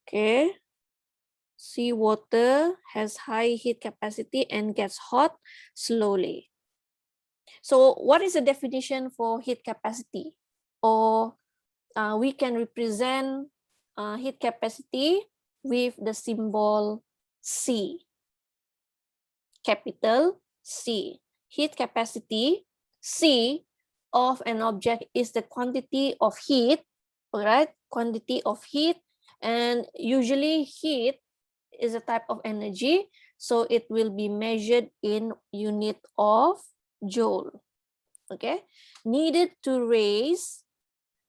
Okay. Seawater has high heat capacity and gets hot slowly. So what is the definition for heat capacity? Or we can represent heat capacity with the symbol C, capital C. Heat capacity, C, of an object is the quantity of heat, all right? Quantity of heat, and usually heat is a type of energy, so it will be measured in unit of joule, okay? Needed to raise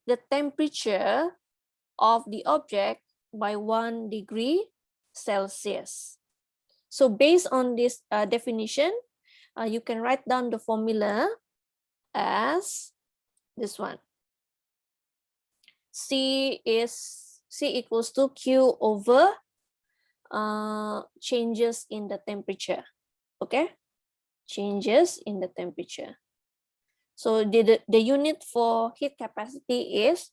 the temperature of the object by 1 degree Celsius. So based on this definition, you can write down the formula as this one. C equals to Q over changes in the temperature. Okay, changes in the temperature. So the unit for heat capacity is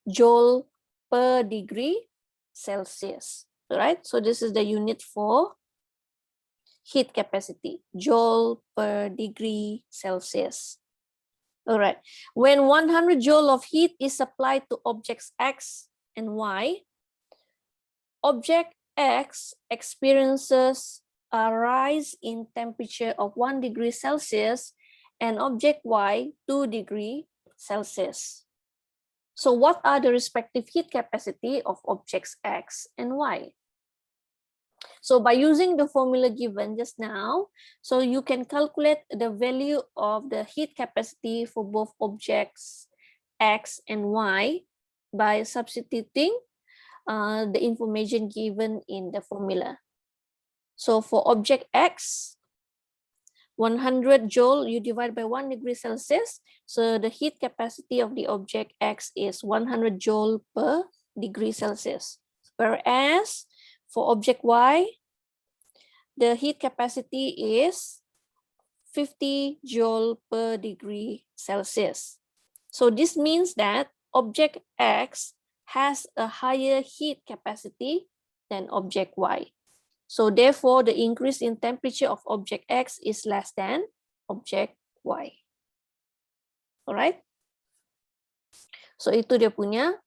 joule per degree Celsius. All right, so this is the unit for heat capacity, joule per degree Celsius. All right, when 100 joule of heat is supplied to objects X and Y, object X experiences a rise in temperature of 1 degree Celsius and object Y 2 degree Celsius. So what are the respective heat capacity of objects X and Y? So by using the formula given just now, so you can calculate the value of the heat capacity for both objects X and Y by substituting the information given in the formula. So for object X, 100 joule you divide by 1 degree Celsius. So the heat capacity of the object X is 100 joule per degree Celsius. Whereas for object Y, the heat capacity is 50 joule per degree Celsius. So this means that object X has a higher heat capacity than object Y. So therefore, the increase in temperature of object X is less than object Y. Alright? So itu dia punya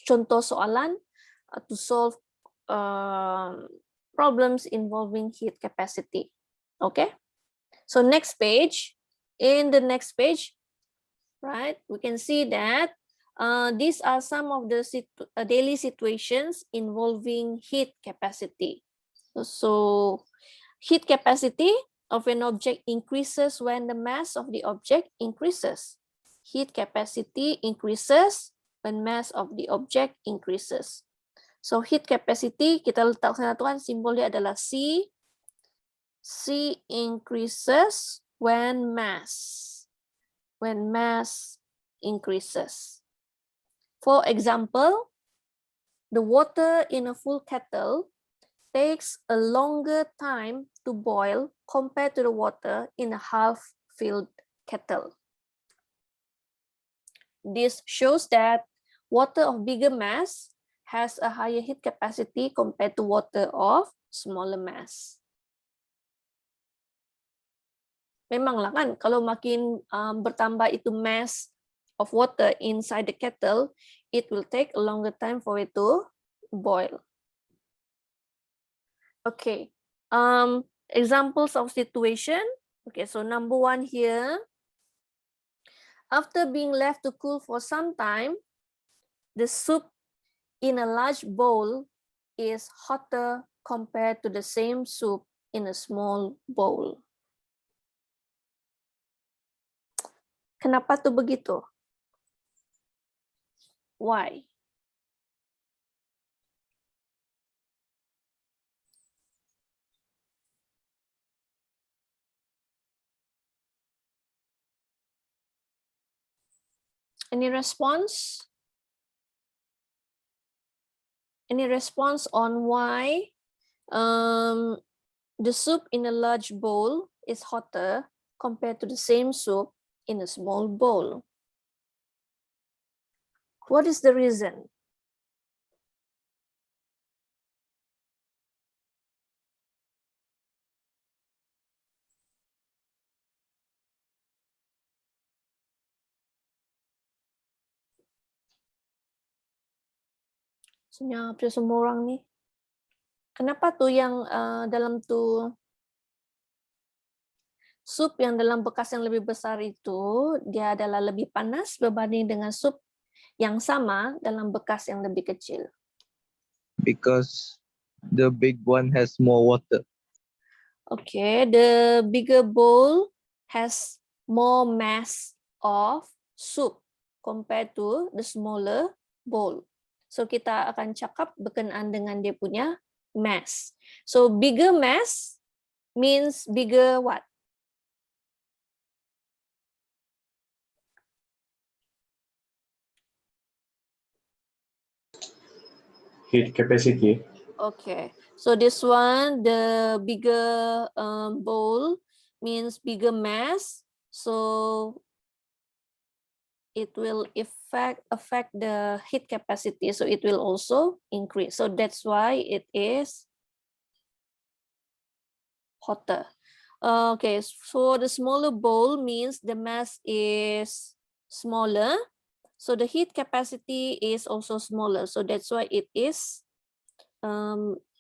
contoh soalan to solve problems involving heat capacity. Okay? So next page, in the next page, right, we can see that these are some of the daily situations involving heat capacity. So heat capacity of an object increases when the mass of the object increases. Heat capacity increases when mass of the object increases. So heat capacity, kita letak sana tuan, simbolnya adalah C. C increases when mass increases. For example, the water in a full kettle takes a longer time to boil compared to the water in a half-filled kettle. This shows that water of bigger mass has a higher heat capacity compared to water of smaller mass. Memanglah kan, kalau makin bertambah itu mass of water inside the kettle, it will take a longer time for it to boil. Okay, examples of situation. Okay, so number one here. After being left to cool for some time, the soup in a large bowl is hotter compared to the same soup in a small bowl. Kenapa tuh begitu? Why? Any response? Any response on why the soup in a large bowl is hotter compared to the same soup in a small bowl? What is the reason? Senyap ya semua orang nih. Kenapa tuh yang dalam tuh sup yang dalam bekas yang lebih besar itu dia adalah lebih panas berbanding dengan sup yang sama dalam bekas yang lebih kecil? Because the big one has more water. Okay, the bigger bowl has more mass of soup compared to the smaller bowl. So kita akan cakap berkenaan dengan dia punya mass. So bigger mass means bigger what? Heat capacity. Okay, so this one, the bigger bowl means bigger mass. So it will affect the heat capacity. So it will also increase. So that's why it is hotter. Okay, so the smaller bowl means the mass is smaller. So the heat capacity is also smaller. So that's why it is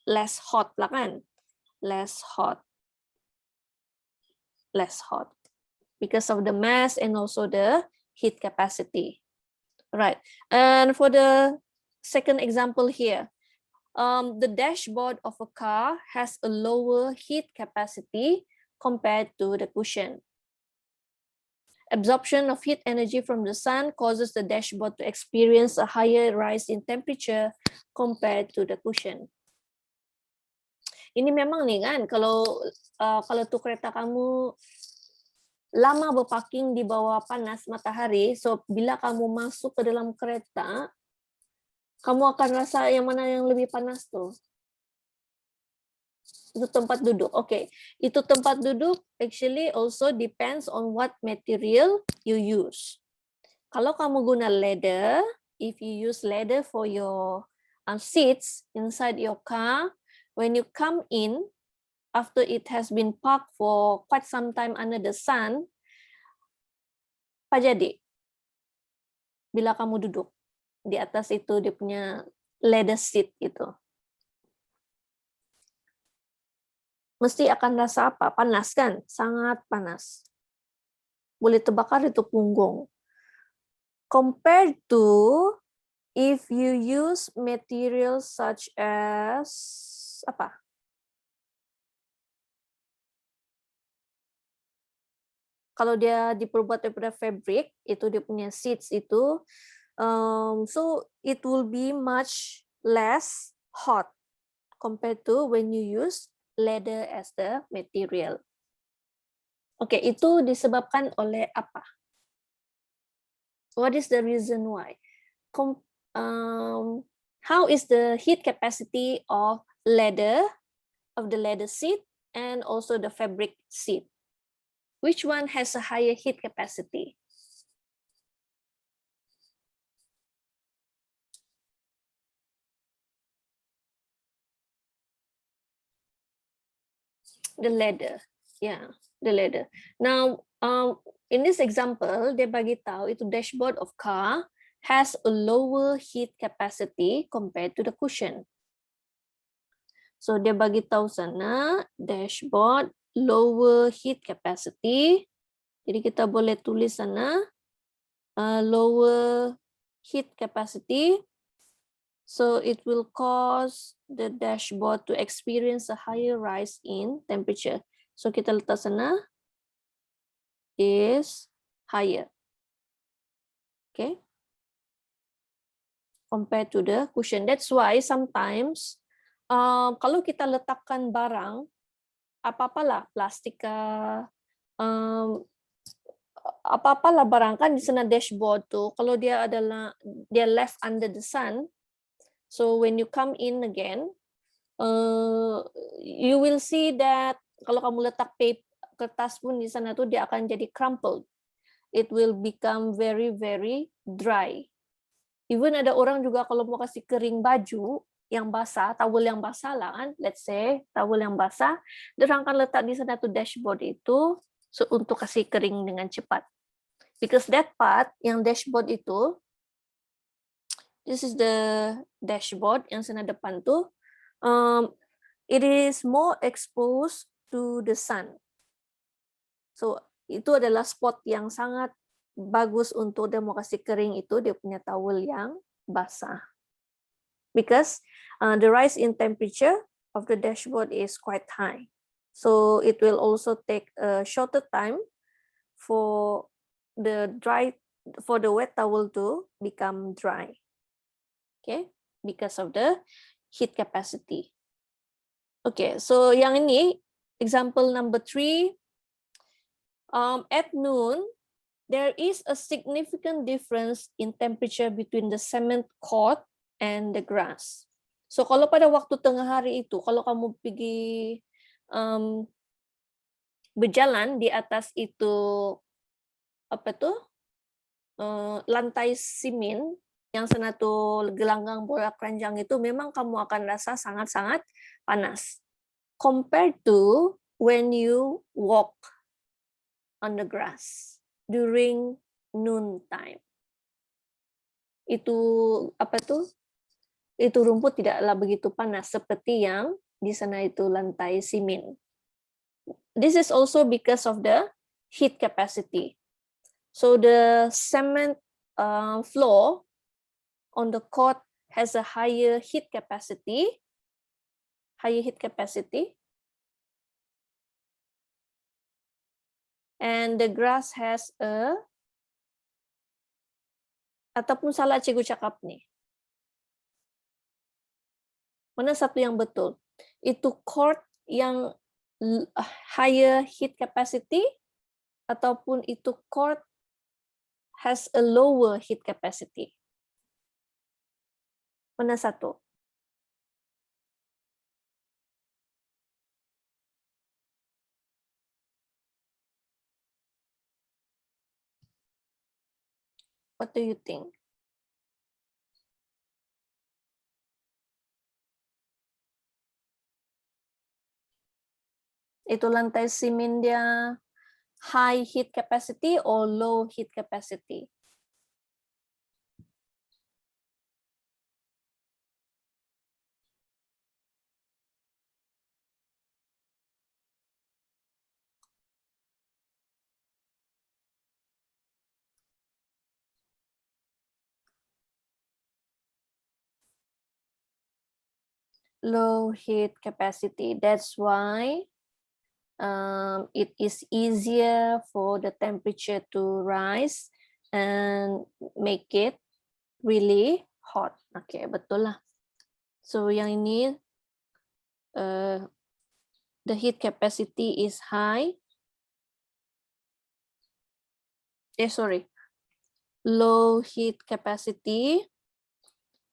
less hot lah kan? Less hot because of the mass and also the heat capacity. Right. And for the second example here, the dashboard of a car has a lower heat capacity compared to the cushion. Absorption of heat energy from the sun causes the dashboard to experience a higher rise in temperature compared to the cushion. Ini memang nih kan, kalau tuh kereta kamu lama berparking di bawah panas matahari, so bila kamu masuk ke dalam kereta, kamu akan rasa yang mana yang lebih panas tuh? Itu tempat duduk. Okay, itu tempat duduk actually also depends on what material you use. Kalau kamu guna leather, if you use leather for your seats inside your car, when you come in, after it has been parked for quite some time under the sun, apa jadi? Bila kamu duduk di atas itu dia punya leather seat itu. Mesti akan rasa apa? Panas kan? Sangat panas. Boleh terbakar itu punggung. Compared to if you use materials such as apa? Kalau dia diperbuat daripada fabric, itu dia punya seats itu, so it will be much less hot compared to when you use leather as the material. Oke, itu disebabkan oleh apa? What is the reason why? How is the heat capacity of the leather seat and also the fabric seat? Which one has a higher heat capacity? The leather, yeah, the leather. Now, in this example, dia bagi tahu itu dashboard of car has a lower heat capacity compared to the cushion. So dia bagi tahu sana dashboard lower heat capacity. Jadi kita boleh tulis sana lower heat capacity. So it will cause the dashboard to experience a higher rise in temperature. So kita letak sana is higher. Okay. Compared to the cushion. That's why sometimes kalau kita letakkan barang apa-apalah plastik apa-apalah barang kan di sana dashboard tuh, kalau dia left under the sun, so when you come in again, you will see that kalau kamu letak kertas pun di sana tuh dia akan jadi crumpled. It will become very very dry. Even ada orang juga kalau mau kasih kering baju yang basah, towel yang basah lah kan, let's say towel yang basah, dia akan letak di sana tuh dashboard itu untuk kasih kering dengan cepat. Because that part yang dashboard itu This is the dashboard yang sana depan tu. It is more exposed to the sun. So itu adalah spot yang sangat bagus untuk dia mau kasih kering itu, dia punya towel yang basah. Because the rise in temperature of the dashboard is quite high. So it will also take a shorter time for the wet towel to become dry. Okay, because of the heat capacity. Okay, so yang ini example number 3. At noon, there is a significant difference in temperature between the cement court and the grass. So kalau pada waktu tengah hari itu, kalau kamu pergi berjalan di atas itu apa tuh lantai simen yang sana tuh gelanggang bola keranjang itu, memang kamu akan rasa sangat-sangat panas. Compared to when you walk on the grass during noon time. Itu apa tuh? Itu rumput tidaklah begitu panas seperti yang di sana itu lantai simen. This is also because of the heat capacity. So the cement floor on the court has a higher heat capacity. And the grass has ataupun salah cikgu cakap ni. Mana satu yang betul? Itu court yang higher heat capacity ataupun itu court has a lower heat capacity? Mana satu? What do you think? Itu lantai simen dia high heat capacity or low heat capacity? Low heat capacity. That's why it is easier for the temperature to rise and make it really hot. Okay, betul lah. So yang ini the heat capacity is high. Low heat capacity.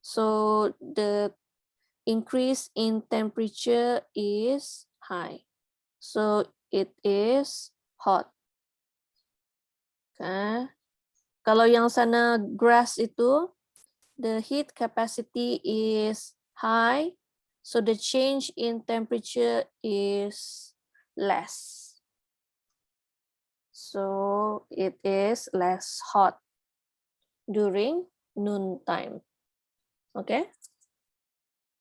So the increase in temperature is high. So it is hot. Okay. Kalau yang sana grass itu, the heat capacity is high. So the change in temperature is less. So it is less hot during noon time. Okay.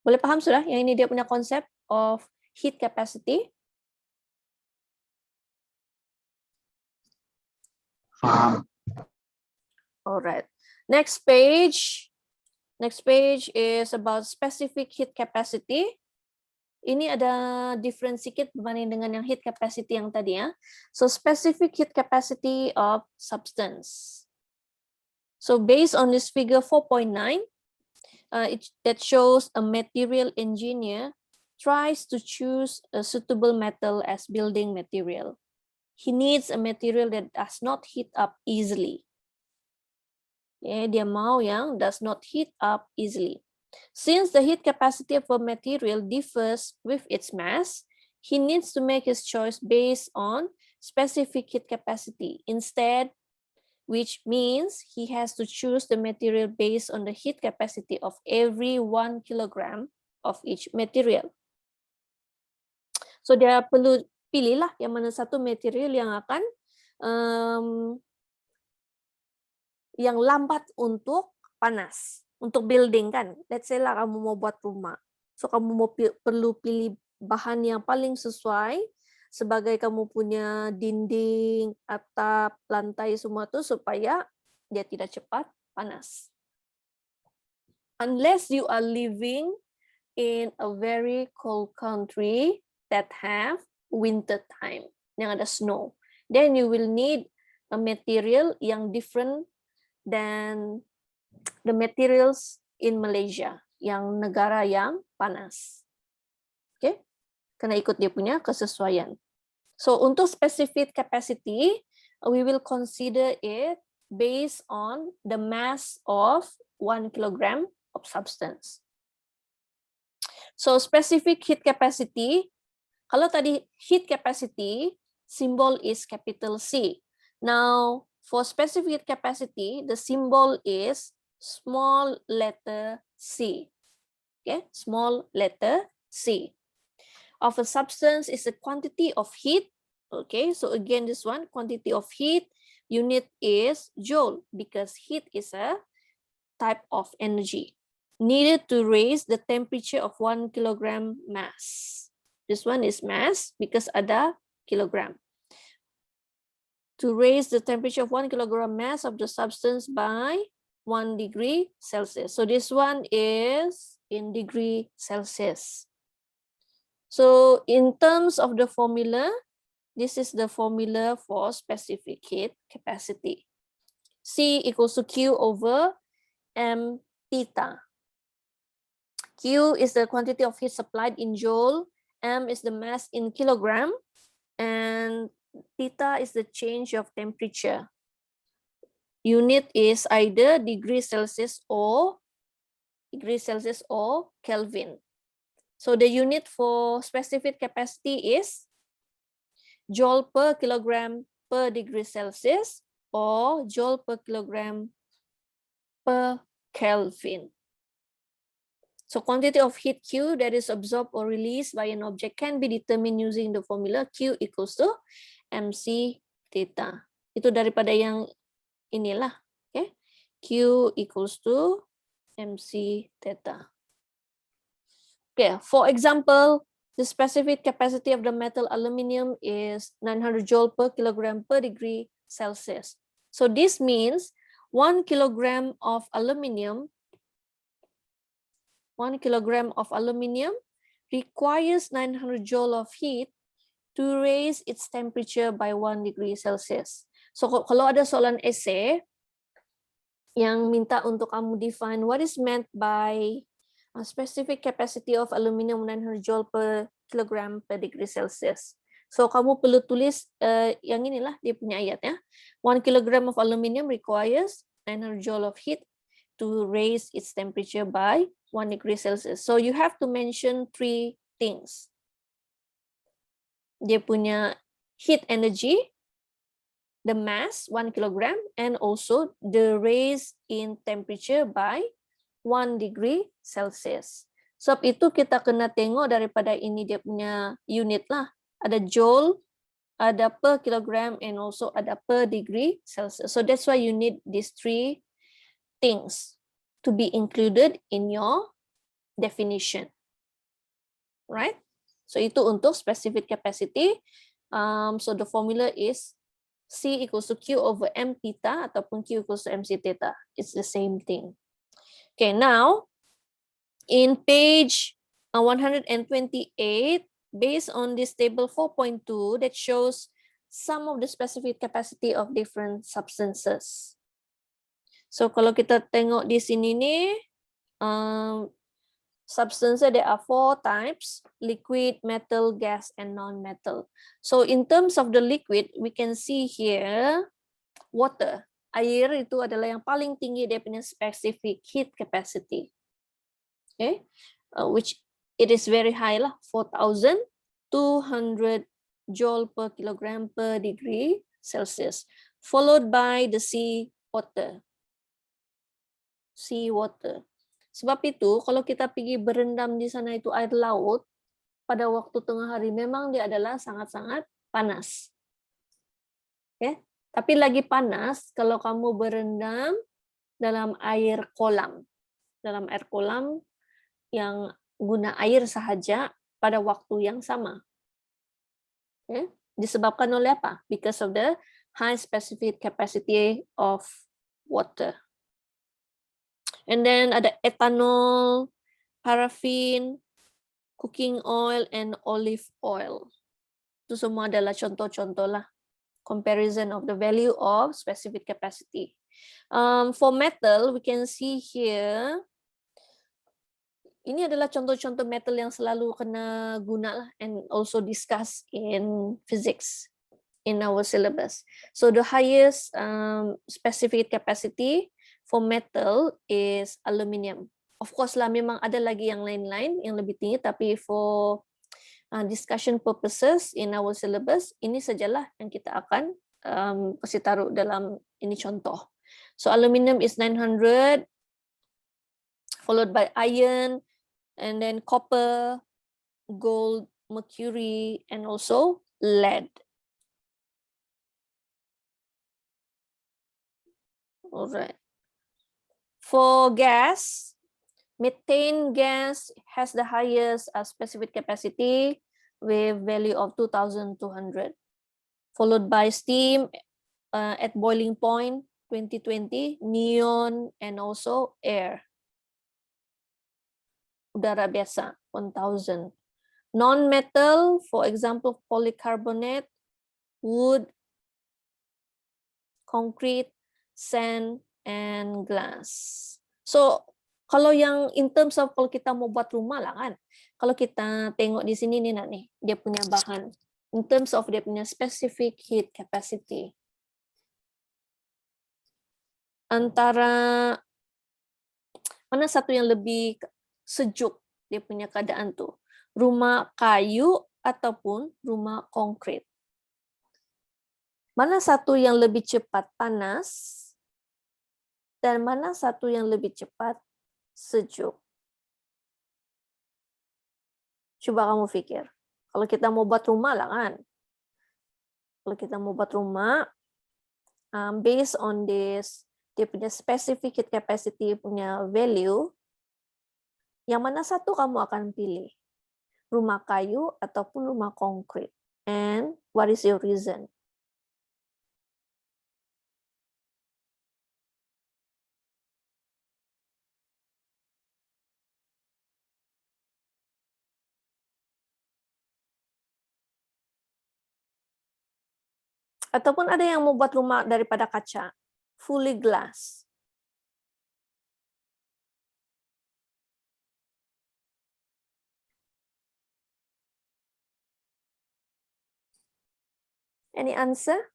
Boleh paham sudah? Yang ini dia punya konsep of heat capacity. Faham. Alright. Next page is about specific heat capacity. Ini ada different sedikit berbanding dengan yang heat capacity yang tadi ya. So specific heat capacity of substance. So based on this figure 4.9, that shows a material engineer tries to choose a suitable metal as building material. He needs a material that does not heat up easily. Dia mau yang does not heat up easily. Since the heat capacity of a material differs with its mass, he needs to make his choice based on specific heat capacity instead, which means he has to choose the material based on the heat capacity of every 1 kilogram of each material. So dia perlu pilihlah yang mana satu material yang akan yang lambat untuk panas, untuk building kan. Let's say lah kamu mau buat rumah. So kamu mau perlu pilih bahan yang paling sesuai sebagai kamu punya dinding, atap, lantai semua tuh supaya dia tidak cepat panas. Unless you are living in a very cold country that have winter time, yang ada snow, then you will need a material yang different than the materials in Malaysia, yang negara yang panas. Oke, karena ikut dia punya kesesuaian. So untuk specific capacity, we will consider it based on the mass of 1 kilogram of substance. So specific heat capacity, kalau tadi heat capacity, symbol is capital C. Now for specific heat capacity, the symbol is small letter C. Okay, small letter C. Of a substance is the quantity of heat. Okay, so again this one, quantity of heat, unit is joule because heat is a type of energy needed to raise the temperature of 1 kilogram mass. This one is mass because ada kilogram. To raise the temperature of 1 kilogram mass of the substance by 1 degree Celsius. So this one is in degree Celsius. So in terms of the formula, this is the formula for specific heat capacity. C equals to Q over M theta. Q is the quantity of heat supplied in joule, M is the mass in kilogram, and theta is the change of temperature. Unit is either degree Celsius or Kelvin. So the unit for specific capacity is joule per kilogram per degree Celsius or joule per kilogram per Kelvin. So quantity of heat Q that is absorbed or released by an object can be determined using the formula Q equals to MC theta. Itu daripada yang inilah, okay? Q equals to MC theta. Okay, for example, the specific capacity of the metal aluminium is 900 joule per kilogram per degree Celsius. So this means 1 kilogram of aluminium, 1 kilogram of aluminium requires 900 joule of heat to raise its temperature by 1 degree Celsius. So kalau ada soalan essay yang minta untuk kamu define what is meant by a specific capacity of aluminium 900 joule per kilogram per degree Celsius. So kamu perlu tulis yang inilah dia punya ayatnya. 1 kilogram of aluminium requires 900 joule of heat to raise its temperature by 1 degree Celsius. So you have to mention 3 things. Dia punya heat energy, the mass 1 kilogram, and also the raise in temperature by 1 degree Celsius. Sebab itu kita kena tengok daripada ini dia punya unit lah. Ada joule, ada per kilogram, and also ada per degree Celsius. So that's why you need these 3 things to be included in your definition. Right? So itu untuk specific capacity. So the formula is C equals to Q over M theta ataupun Q equals to MC theta. It's the same thing. Okay, now in page 128, based on this table 4.2 that shows some of the specific capacity of different substances. So kalau kita tengok di sini nih, substance there are 4 types: liquid, metal, gas, and non-metal. So in terms of the liquid, we can see here water. Air itu adalah yang paling tinggi dia punya specific heat capacity. Okay, which it is very high lah, 4,200 joule per kilogram per degree Celsius, followed by the sea water. Sebab itu kalau kita pergi berendam di sana itu air laut pada waktu tengah hari memang dia adalah sangat-sangat panas. Okay? Tapi lagi panas kalau kamu berendam dalam air kolam. dalam air kolam yang guna air sahaja pada waktu yang sama. Okay? Disebabkan oleh apa? Because of the high specific capacity of water. And then ada ethanol, paraffin, cooking oil, and olive oil. Itu semua adalah contoh-contoh lah. Comparison of the value of specific capacity. For metal, we can see here, ini adalah contoh-contoh metal yang selalu kena guna lah, and also discussed in physics in our syllabus. So the highest specific capacity for metal is aluminium. Of course lah, memang ada lagi yang lain-lain yang lebih tinggi, tapi for discussion purposes in our syllabus, ini sajalah yang kita akan kasih taruh dalam ini contoh. So aluminium is 900, followed by iron, and then copper, gold, mercury, and also lead. All right. For gas, methane gas has the highest specific capacity with value of 2,200, followed by steam at boiling point 2020, neon, and also air. Udara biasa 1,000. Non-metal, for example, polycarbonate, wood, concrete, sand, and glass. So kalau yang in terms of kalau kita mau buat rumah lah kan, kalau kita tengok di sini nih nak nih, dia punya bahan in terms of dia punya specific heat capacity. Antara mana satu yang lebih sejuk dia punya keadaan tuh, rumah kayu ataupun rumah konkrit? Mana satu yang lebih cepat panas dan mana satu yang lebih cepat sejuk? Coba kamu pikir. Kalau kita mau buat rumah lah kan. Kalau kita mau buat rumah, based on this, dia punya specific heat capacity punya value, yang mana satu kamu akan pilih? Rumah kayu ataupun rumah konkrit? And what is your reason? Ataupun ada yang mau buat rumah daripada kaca, fully glass. Any answer?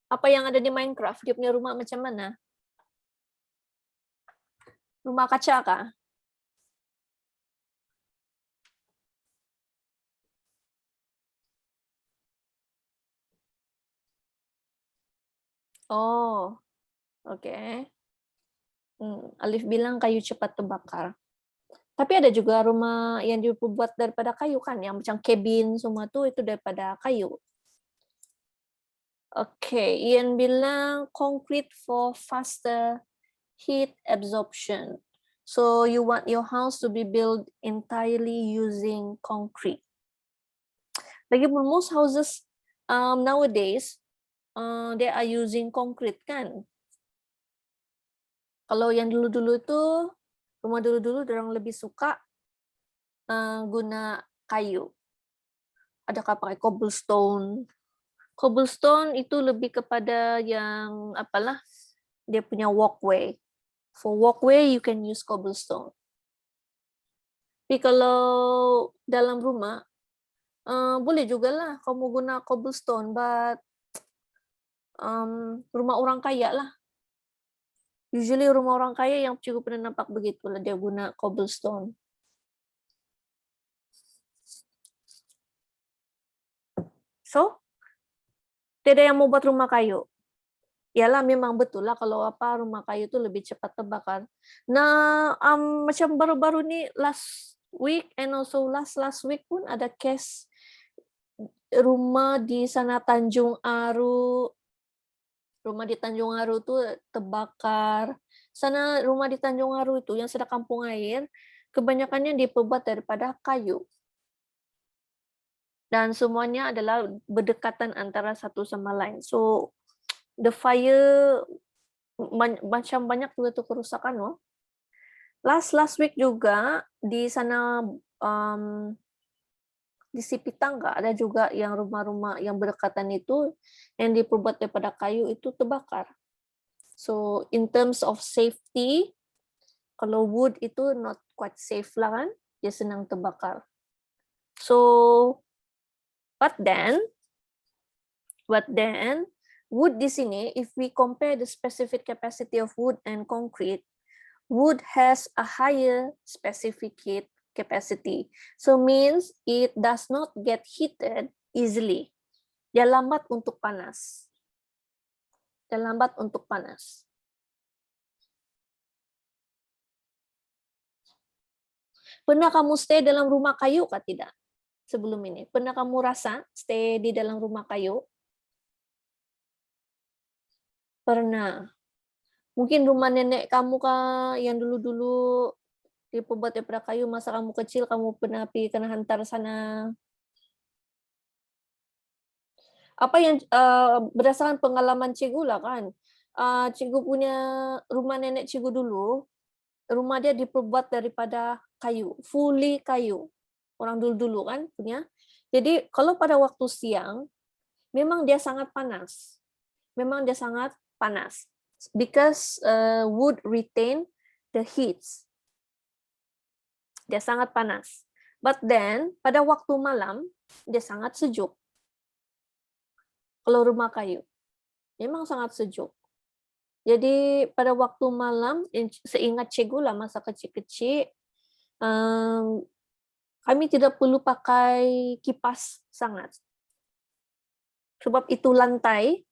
Apa yang ada di Minecraft? Dia punya rumah macam mana? Rumah kaca kah? Oh, oke. Alif bilang kayu cepat terbakar. Tapi ada juga rumah yang dibuat daripada kayu kan, yang macam cabin semua tuh itu daripada kayu. Oke, Ian bilang concrete for faster heat absorption. So you want your house to be built entirely using concrete. Lagipun most houses nowadays they are using concrete kan. Kalau yang dulu-dulu itu rumah dulu-dulu orang lebih suka guna kayu. Adakah pakai cobblestone? Cobblestone itu lebih kepada yang apalah, dia punya walkway. For walkway you can use cobblestone. Tapi kalau dalam rumah boleh juga lah kamu guna cobblestone, but rumah orang kaya lah. Usually rumah orang kaya yang cukup pernah nampak begitu lah, dia guna cobblestone. So, tidak yang mau buat rumah kayu. Yalah, memang betul lah kalau apa rumah kayu itu lebih cepat terbakar. Nah, macam baru-baru nih last week and also last week pun ada case rumah di sana Tanjung Aru, rumah di Tanjung Aru itu terbakar. Sana rumah di Tanjung Aru itu yang sudah kampung air, kebanyakannya diperbuat daripada kayu. Dan semuanya adalah berdekatan antara satu sama lain. So the fire macam banyak juga tuh kerusakan, no? Last week juga di sana di Sipitangga ada juga yang rumah-rumah yang berdekatan itu yang diperbuat daripada kayu itu terbakar. So in terms of safety, kalau wood itu not quite safe lah kan, dia senang terbakar. So but then wood di sini, if we compare the specific capacity of wood and concrete, wood has a higher specific heat capacity. So means it does not get heated easily. Dia lambat untuk panas. Dia lambat untuk panas. Pernah kamu stay dalam rumah kayu kah tidak? Sebelum ini. Pernah kamu rasa stay di dalam rumah kayu? Pernah. Mungkin rumah nenek kamu kah yang dulu-dulu diperbuat daripada kayu masa kamu kecil, kamu pernah pergi kena hantar sana. Apa yang berdasarkan pengalaman cikgu lah kan. Cikgu punya rumah nenek cikgu dulu, rumah dia diperbuat daripada kayu, fully kayu. Orang dulu-dulu kan punya. Jadi kalau pada waktu siang, memang dia sangat panas. Memang dia sangat panas. Because wood retain the heat. Dia sangat panas. But then, pada waktu malam, dia sangat sejuk. Kalau rumah kayu, memang sangat sejuk. Jadi pada waktu malam, seingat cikgu lah masa kecil-kecil, kami tidak perlu pakai kipas sangat. Sebab itu lantai,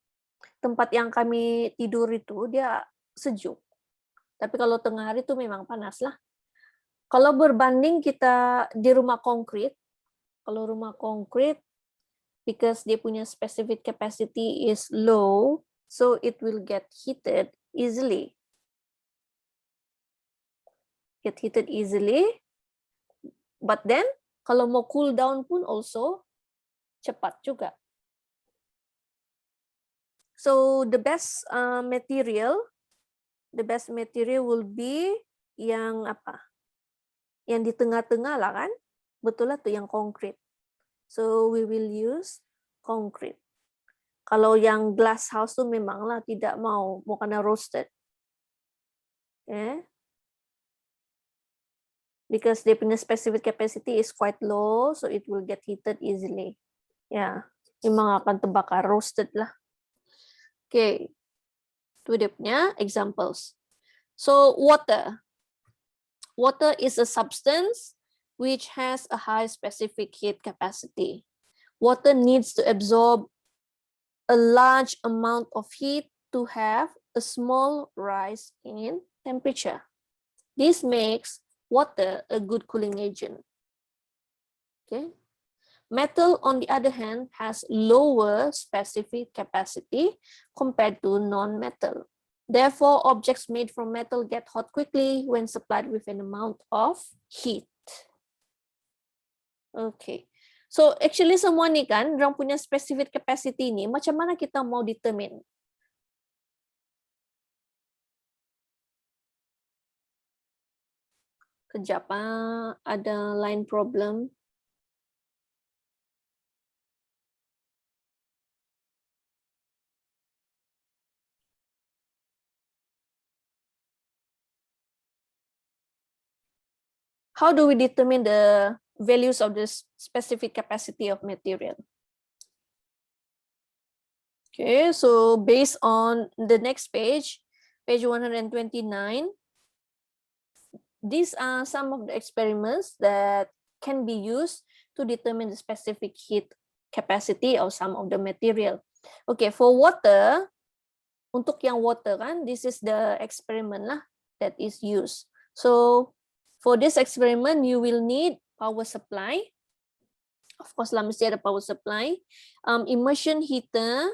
tempat yang kami tidur itu, dia sejuk. Tapi kalau tengah hari itu memang panas lah. Kalau berbanding kita di rumah konkrit, kalau rumah konkrit, because dia punya specific capacity is low, so it will get heated easily. Get heated easily. But then, kalau mau cool down pun also cepat juga. So the best material will be yang apa? Yang di tengah-tengah lah kan? Betul lah tuh yang konkret. So we will use concrete. Kalau yang glass house tuh memanglah tidak mau kena roasted. Okay. Because their specific capacity is quite low, so it will get heated easily. Ya, memang akan terbakar, roasted lah. Okay, itu dia punya examples. So water. Water is a substance which has a high specific heat capacity. Water needs to absorb a large amount of heat to have a small rise in temperature. This makes water a good cooling agent. Okay. Metal, on the other hand, has lower specific capacity compared to non-metal. Therefore, objects made from metal get hot quickly when supplied with an amount of heat. Okay. So actually semua ni kan, orang punya specific capacity ni, macam mana kita mau determine? Kejap, ada line problem. How do we determine the values of the specific capacity of material? Okay, so based on the next page, page 129, these are some of the experiments that can be used to determine the specific heat capacity of some of the material. Okay, for water, untuk yang water kan, this is the experiment lah that is used. So for this experiment, you will need power supply. Of course lah, mesti ada power supply. Immersion heater,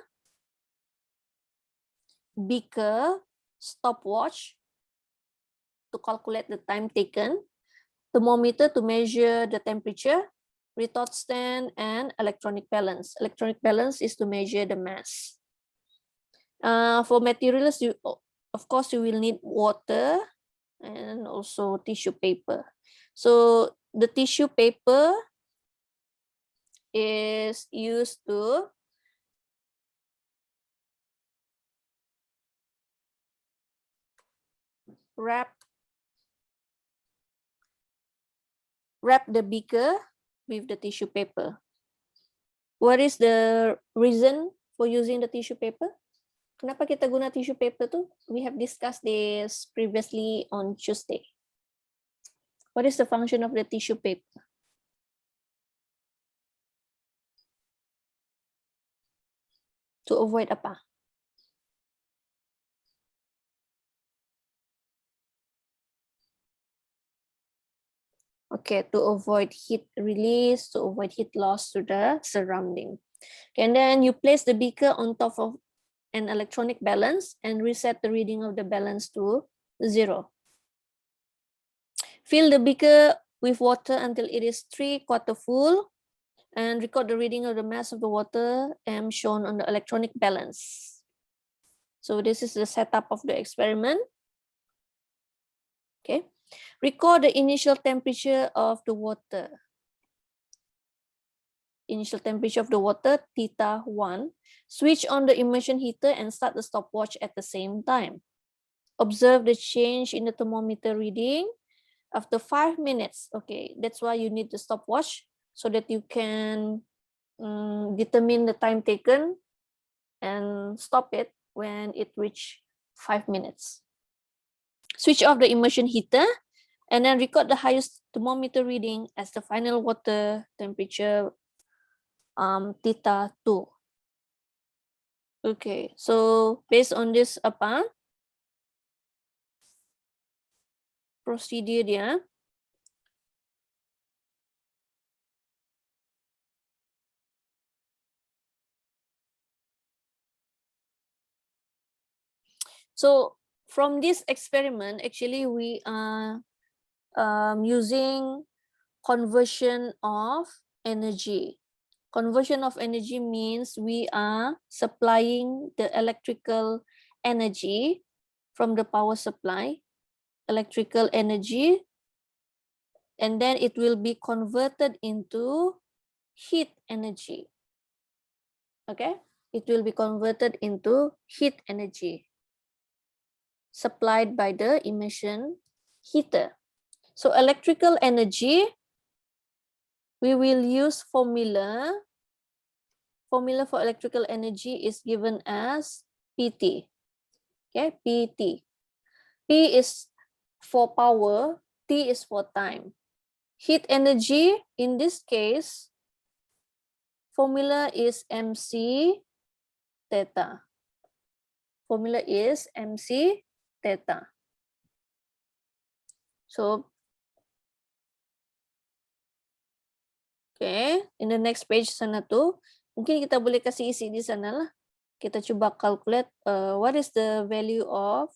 beaker, stopwatch to calculate the time taken, thermometer to measure the temperature, retort stand, and electronic balance. Electronic balance is to measure the mass. For materials, of course, you will need water and also tissue paper. So the tissue paper is used to wrap the beaker with the tissue paper. What is the reason for using the tissue paper? Kenapa kita guna tissue paper tuh? We have discussed this previously on Tuesday. What is the function of the tissue paper? To avoid apa? Okay, to avoid heat release, to avoid heat loss to the surrounding. Okay, and then you place the beaker on top of an electronic balance and reset the reading of the balance to 0. Fill the beaker with water until it is 3/4 full and record the reading of the mass of the water M shown on the electronic balance. So this is the setup of the experiment. Okay, record the initial temperature of the water. Initial temperature of the water, theta 1. Switch on the immersion heater and start the stopwatch at the same time. Observe the change in the thermometer reading after 5 minutes. Okay, that's why you need the stopwatch, so that you can determine the time taken and stop it when it reach 5 minutes. Switch off the immersion heater and then record the highest thermometer reading as the final water temperature, theta 2. Okay, so based on this procedure dia, so from this experiment, actually we are using conversion of energy. Conversion of energy means we are supplying the electrical energy from the power supply, electrical energy, and then it will be converted into heat energy. Okay, it will be converted into heat energy supplied by the immersion heater. So electrical energy, we will use formula. Formula for electrical energy is given as PT. Okay, PT. P is for power, T is for time. Heat energy, in this case, formula is MC theta. Formula is MC theta. So, okay, in the next page sana tuh, mungkin kita boleh kasih isi di sana lah. Kita coba calculate what is the value of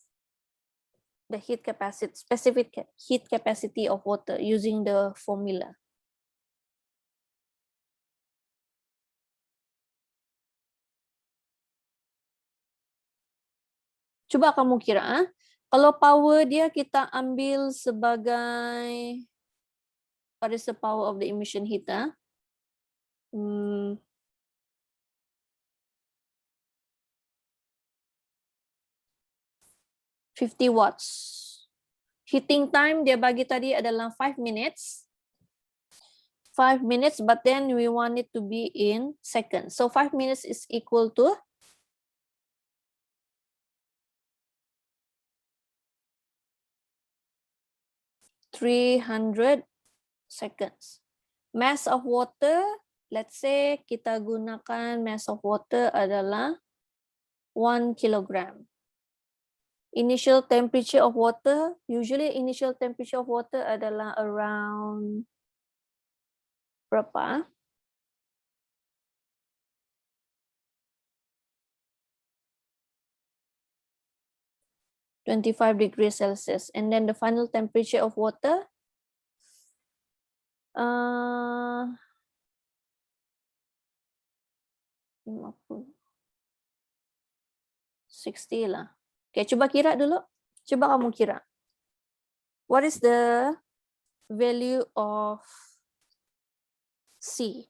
the heat capacity, specific heat capacity of water using the formula. Coba kamu kira, kalau power dia kita ambil sebagai, what is the power of the immersion heater? 50 watts. Heating time dia bagi tadi adalah 5 minutes. 5 minutes, but then we want it to be in seconds. So 5 minutes is equal to 300 seconds. Mass of water, let's say kita gunakan mass of water adalah 1 kilogram. Initial temperature of water, usually initial temperature of water adalah around berapa? 25 degrees Celsius. And then the final temperature of water, 60 lah. Oke, coba kira dulu. Coba kamu kira. What is the value of C?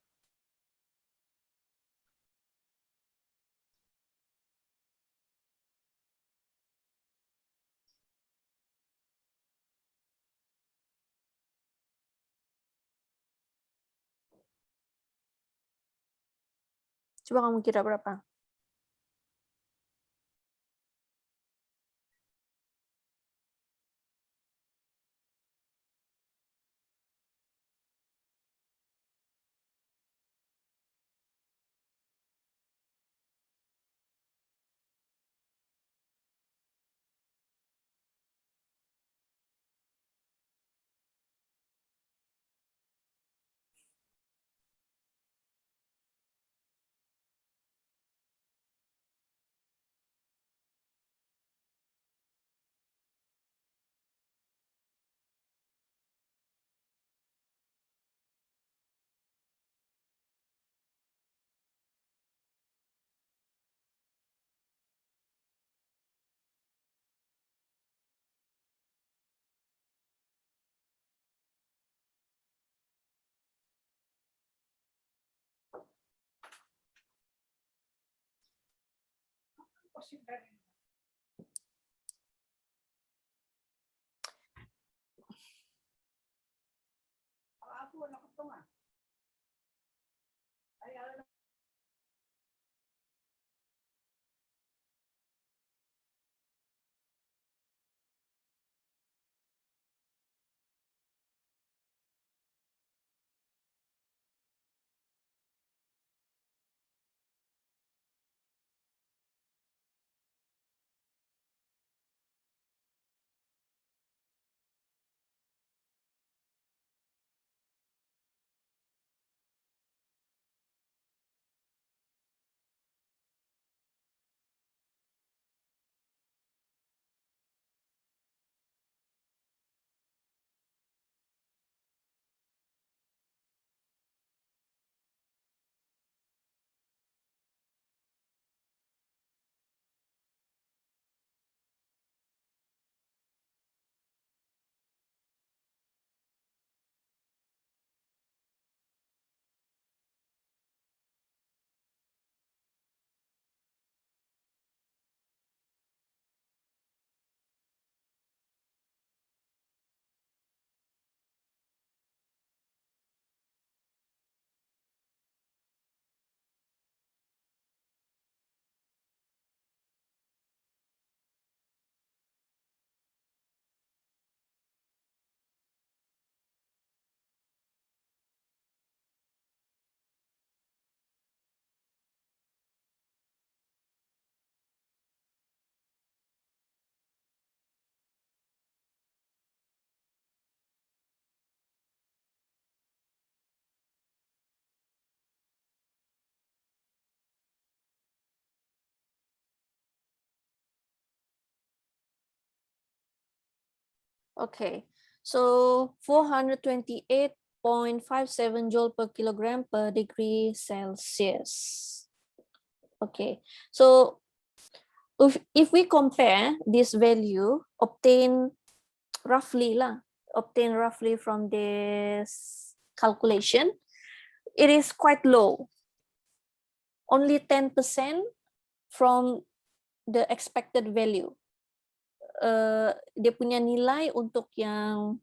Coba kamu kira berapa? Okay, so 428.57 joule per kilogram per degree Celsius. Okay, so if we compare this value obtained roughly from this calculation, it is quite low. Only 10% from the expected value. Dia punya nilai untuk yang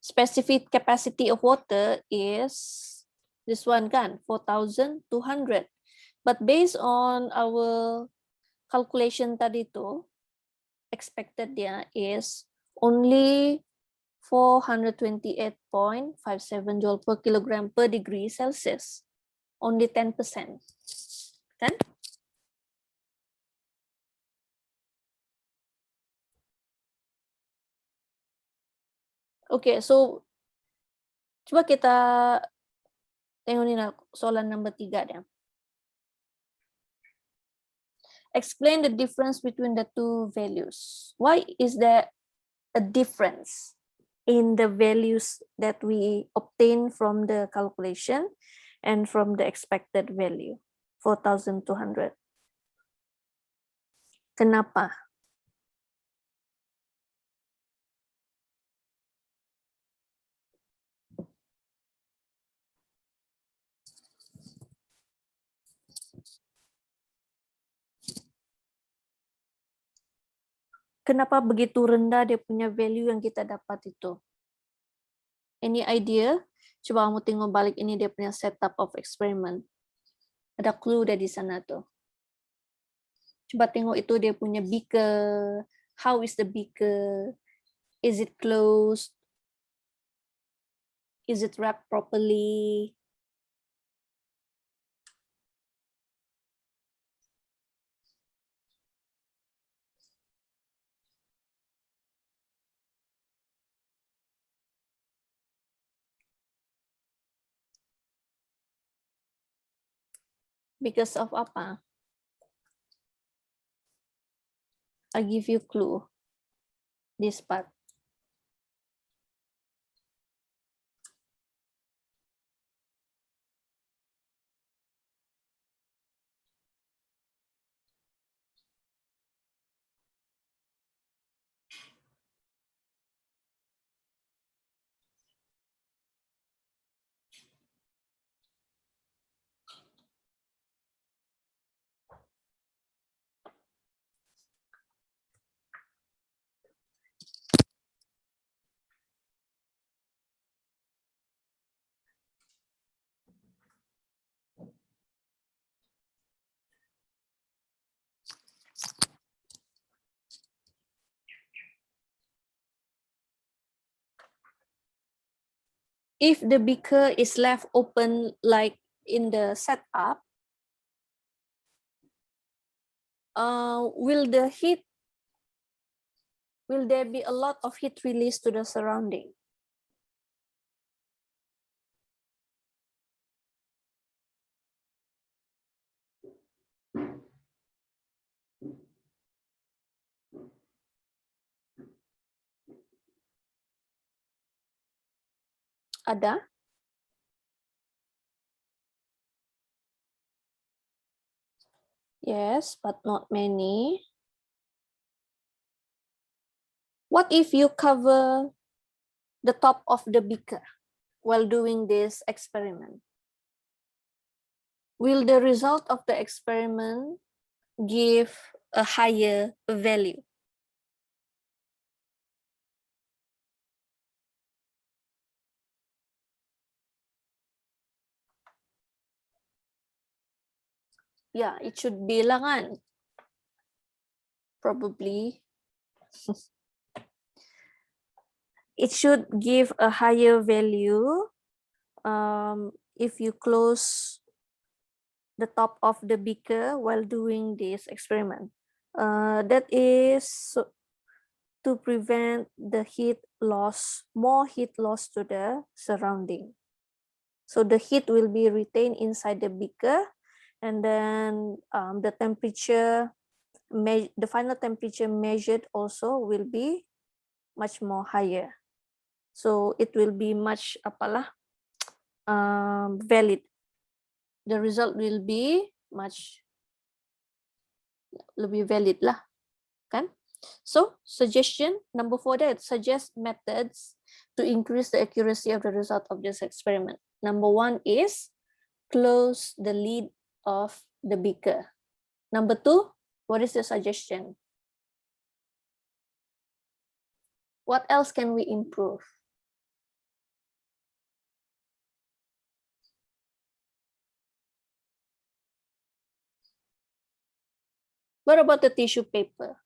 specific capacity of water is this one kan, 4,200. But based on our calculation tadi tu, expected dia is only 428.57 joule per kilogram per degree Celsius. Only 10%. Kan? Okay, so coba kita tengok ni soalan number 3 dia. Explain the difference between the two values. Why is there a difference in the values that we obtain from the calculation and from the expected value, 4,200? Kenapa? Kenapa begitu rendah dia punya value yang kita dapat itu? Any idea? Coba kamu tengok balik ini dia punya setup of experiment. Ada clue dari sana tuh. Coba tengok itu dia punya beaker. How is the beaker? Is it closed? Is it wrapped properly? Because of apa? I give you clue. This part. If the beaker is left open like in the setup, will there be a lot of heat release to the surrounding? Ada? Yes, but not many. What if you cover the top of the beaker while doing this experiment? Will the result of the experiment give a higher value? Yeah, it should be lah kan? Probably. It should give a higher value if you close the top of the beaker while doing this experiment. That is to prevent the heat loss, more heat loss to the surrounding. So the heat will be retained inside the beaker, and then the temperature, the final temperature measured also will be much more higher. So it will be much valid. The result will be much lebih valid lah, kan? So suggestion number 4 that suggest methods to increase the accuracy of the result of this experiment. Number 1 is close the lid of the beaker. Number 2, what is the suggestion? What else can we improve? What about the tissue paper?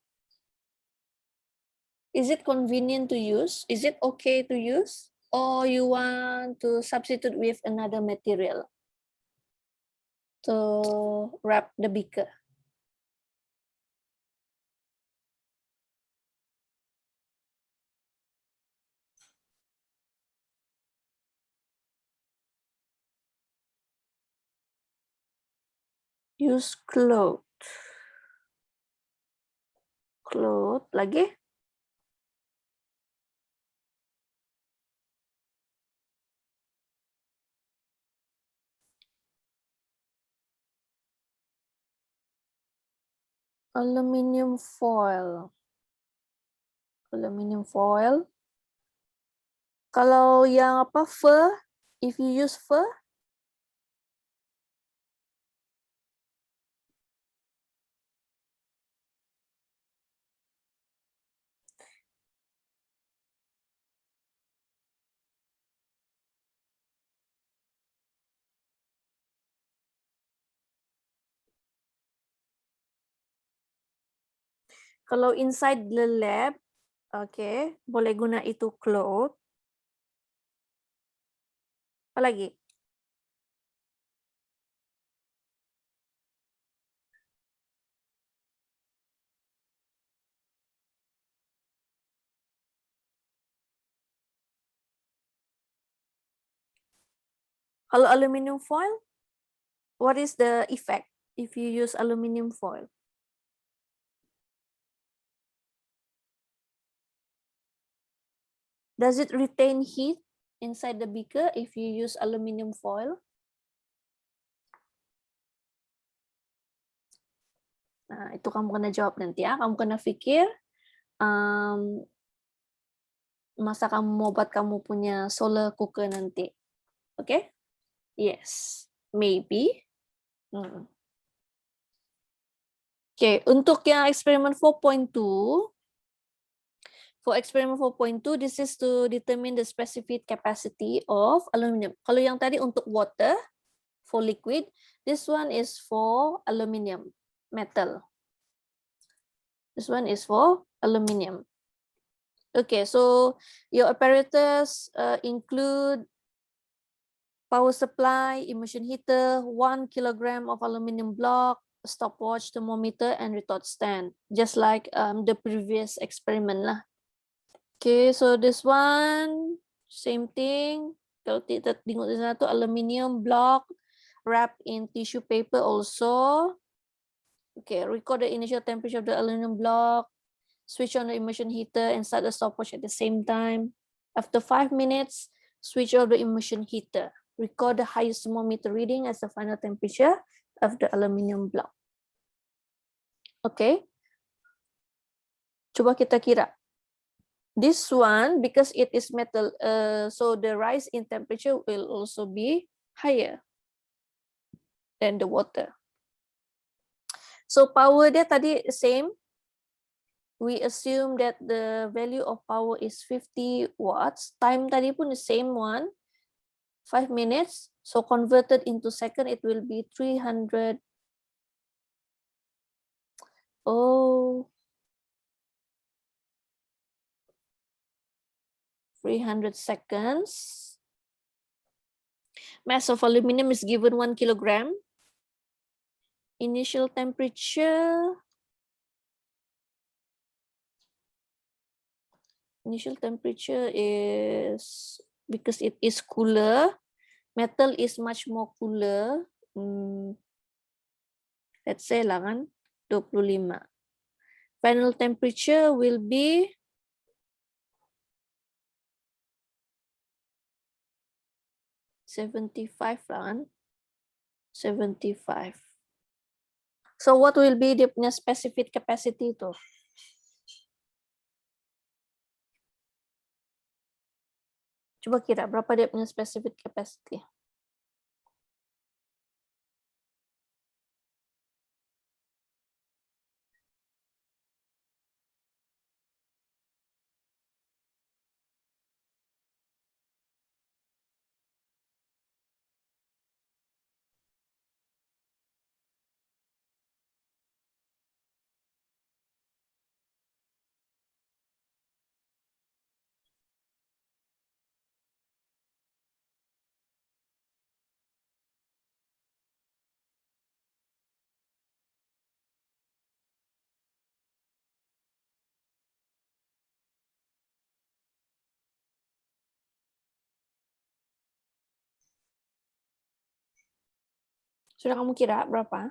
Is it convenient to use? Is it okay to use? Or you want to substitute with another material to wrap the beaker? Use cloth. cloth lagi. Aluminium foil. Aluminium foil. Kalau yang apa fur, if you use fur, kalau inside the lab, okay, boleh guna itu cloth. Apa lagi? Kalau aluminium foil, what is the effect if you use aluminium foil? Does it retain heat inside the beaker if you use aluminium foil? Nah, itu kamu kena jawab nanti ya. Kamu kena pikir, masa kamu mau buat kamu punya solar cooker nanti. Oke? Okay? Yes, maybe. Oke, untuk yang eksperimen 4.2, for experiment 4.2, this is to determine the specific capacity of aluminum. Kalau yang tadi untuk water, for liquid, this one is for aluminium, metal. This one is for aluminium. Okay, so your apparatus include power supply, immersion heater, 1 kilogram of aluminum block, stopwatch, thermometer, and retort stand, just like the previous experiment lah. Okay, so this one, same thing. Kalau kita tengok di sana tu aluminium block wrapped in tissue paper also. Okay, record the initial temperature of the aluminum block, switch on the immersion heater and start the stopwatch at the same time. After 5 minutes, switch on the immersion heater. Record the highest thermometer reading as the final temperature of the aluminum block. Okay. Coba kita kira. This one, because it is metal, so the rise in temperature will also be higher than the water. So power dia tadi same. We assume that the value of power is 50 watts. Time tadi pun the same one, 5 minutes. So converted into second, it will be 300. Oh, 300 seconds. Mass of aluminum is given 1 kilogram. Initial temperature. Initial temperature is, because it is cooler, metal is much more cooler. Let's say lah kan, 25. Final temperature will be 75 lah kan, 75. So what will be dia punya specific capacity tu? Coba kira berapa dia punya specific capacity. Sudah kamu kira berapa?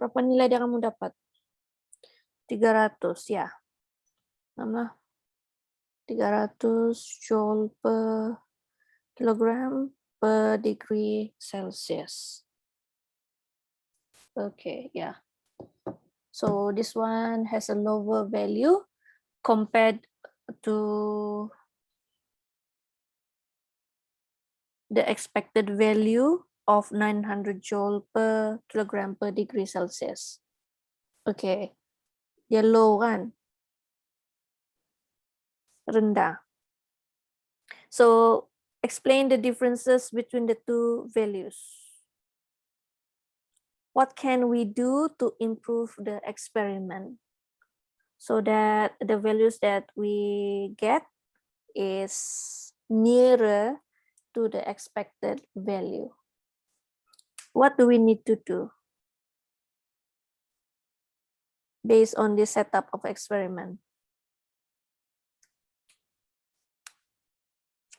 Berapa nilai yang kamu dapat? 300 ya. Nama 300 joule per kilogram per degree Celsius. Okay, yeah. So this one has a lower value compared to the expected value of 900 joule per kilogram per degree Celsius. Okay, dia low kan? Rendah. So explain the differences between the two values. What can we do to improve the experiment so that the values that we get is nearer to the expected value? What do we need to do based on the setup of experiment?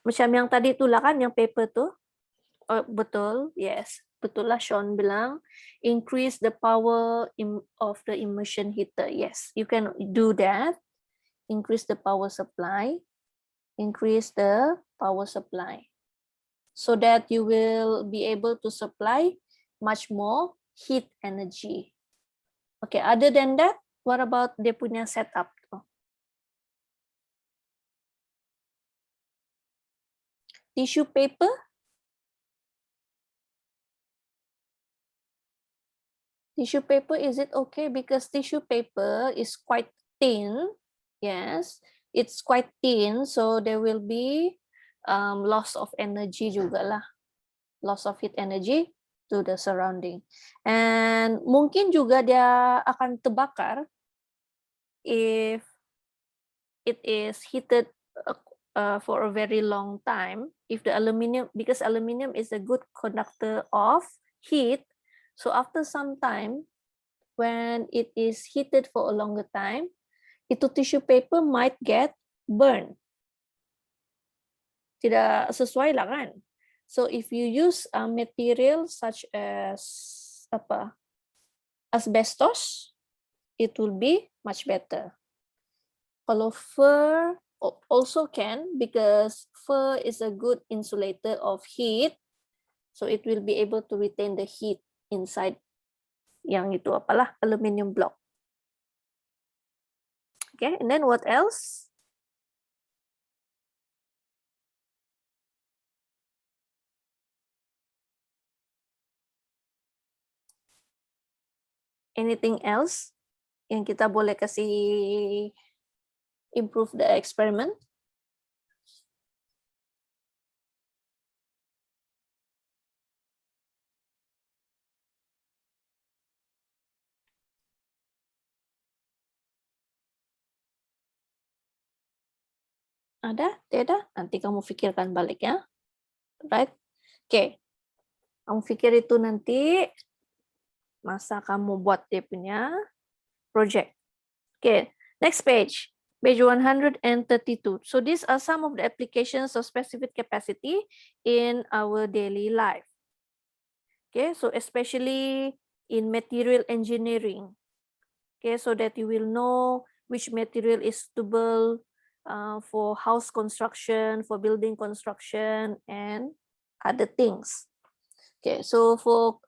Macam yang tadi itulah kan, yang paper tuh. Oh, betul, yes. Betul lah Sean bilang, increase the power of the immersion heater. Yes, you can do that. Increase the power supply. Increase the power supply. So that you will be able to supply much more heat energy. Okay, other than that, what about dia punya setup? Tissue paper? Tissue paper, is it okay? Because tissue paper is quite thin. Yes, it's quite thin, so there will be loss of energy juga lah. Loss of heat energy to the surrounding. And mungkin juga dia akan terbakar if it is heated for a very long time. If the aluminum, because aluminum is a good conductor of heat, so after some time, when it is heated for a longer time, itu tissue paper might get burned. Tidak sesuai lah kan? So if you use a material such as asbestos, it will be much better. Kalau fur also can, because fur is a good insulator of heat, so it will be able to retain the heat inside yang itu apalah, aluminium block. Okay, and then what else? Anything else yang kita boleh kasih improve the experiment? Ada? Tidak? Nanti kamu pikirkan balik ya. Right? Oke. Kamu pikir itu nanti masa kamu buat dia punya project. Oke. Next page. Page 132. So these are some of the applications of specific capacity in our daily life. Okay, so especially in material engineering. Okay, so that you will know which material is suitable for house construction, for building construction, and other things. Okay, so for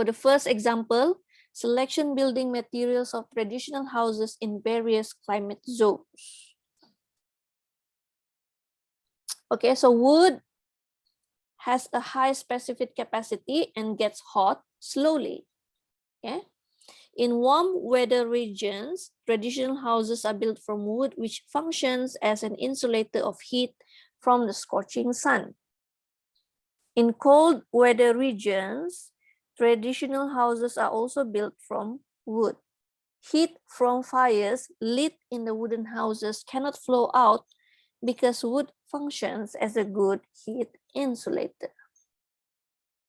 the first example, selection building materials of traditional houses in various climate zones. Okay, so wood has a high specific capacity and gets hot slowly. Okay. In warm weather regions, traditional houses are built from wood, which functions as an insulator of heat from the scorching sun. In cold weather regions, traditional houses are also built from wood. Heat from fires lit in the wooden houses cannot flow out because wood functions as a good heat insulator.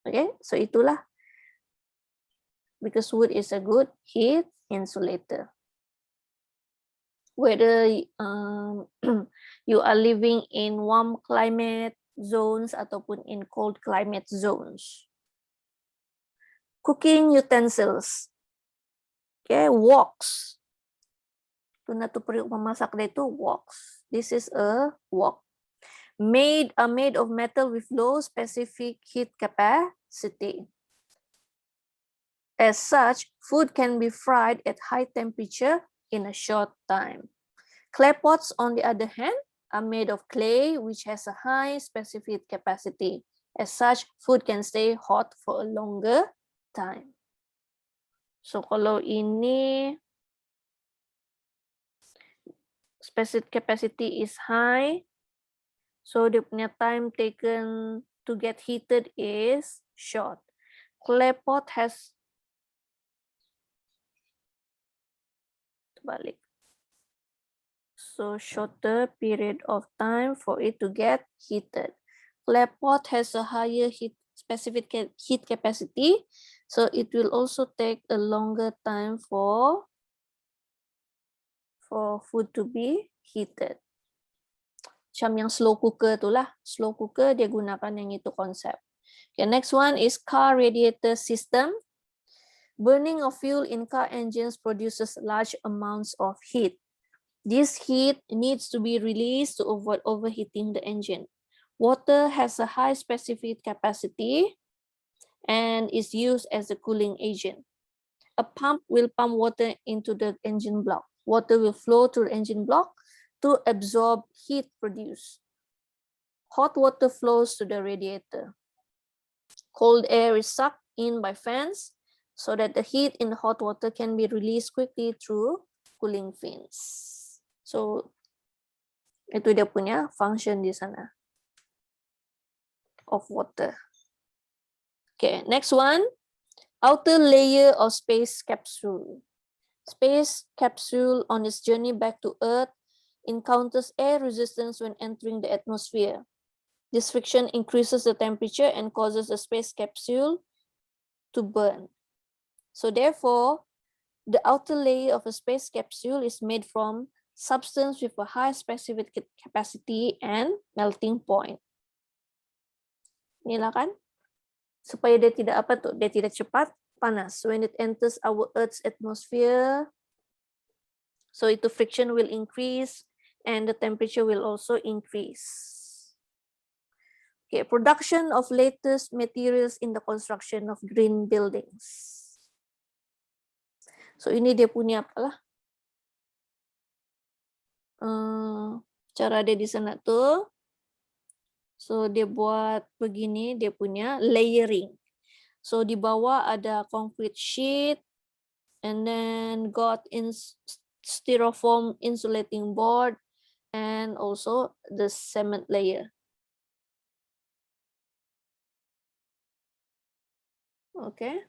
Okay, so itulah. Because wood is a good heat insulator. Whether you are living in warm climate zones ataupun in cold climate zones. cooking utensils. Okay, woks. Tuna tu periuk memasak dia itu woks. This is a wok. Are made of metal with low specific heat capacity. As such, food can be fried at high temperature in a short time. Clay pots, on the other hand, are made of clay which has a high specific capacity. As such, food can stay hot for a longer time. So kalau ini specific capacity is high, so dia punya time taken to get heated is short. Clay pot has balik. So shorter period of time for it to get heated. Clay pot has a higher specific heat capacity, so it will also take a longer time for food to be heated. Macam yang slow cooker tu lah. Slow cooker dia gunakan yang itu konsep. Okay, next one is car radiator system. Burning of fuel in car engines produces large amounts of heat. This heat needs to be released to avoid overheating the engine. Water has a high specific capacity and is used as a cooling agent. A pump will pump water into the engine block. Water will flow through the engine block to absorb heat produced. Hot water flows to the radiator. Cold air is sucked in by fans so that the heat in the hot water can be released quickly through cooling fins. So, itu dia punya function di sana of water. Okay, next one, outer layer of space capsule. Space capsule on its journey back to Earth encounters air resistance when entering the atmosphere. This friction increases the temperature and causes the space capsule to burn. So therefore, the outer layer of a space capsule is made from substance with a high specific capacity and melting point. Inilah kan? Supaya dia tidak dia tidak cepat panas. When it enters our Earth's atmosphere, so itu friction will increase and the temperature will also increase. Okay, production of latest materials in the construction of green buildings. So ini dia punya apalah cara dia di sana tuh. So dia buat begini, dia punya layering. So di bawah ada concrete sheet, and then got in styrofoam insulating board, and also the cement layer. Okay.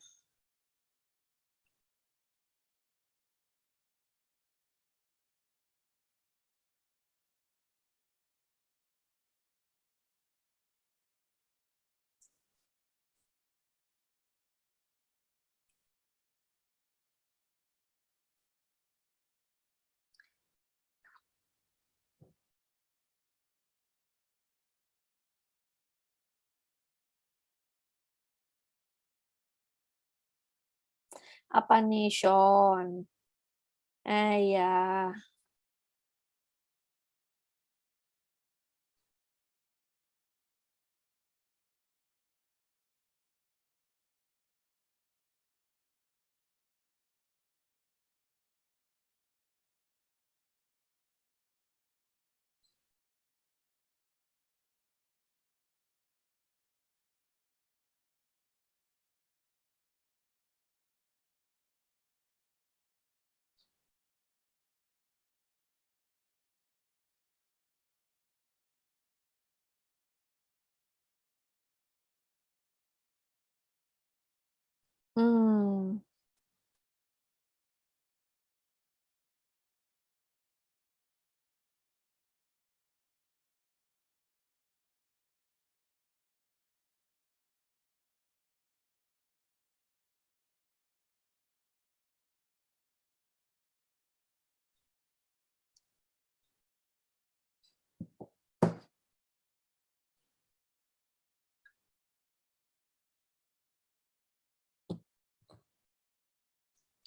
Apa nih, Sean? Ya.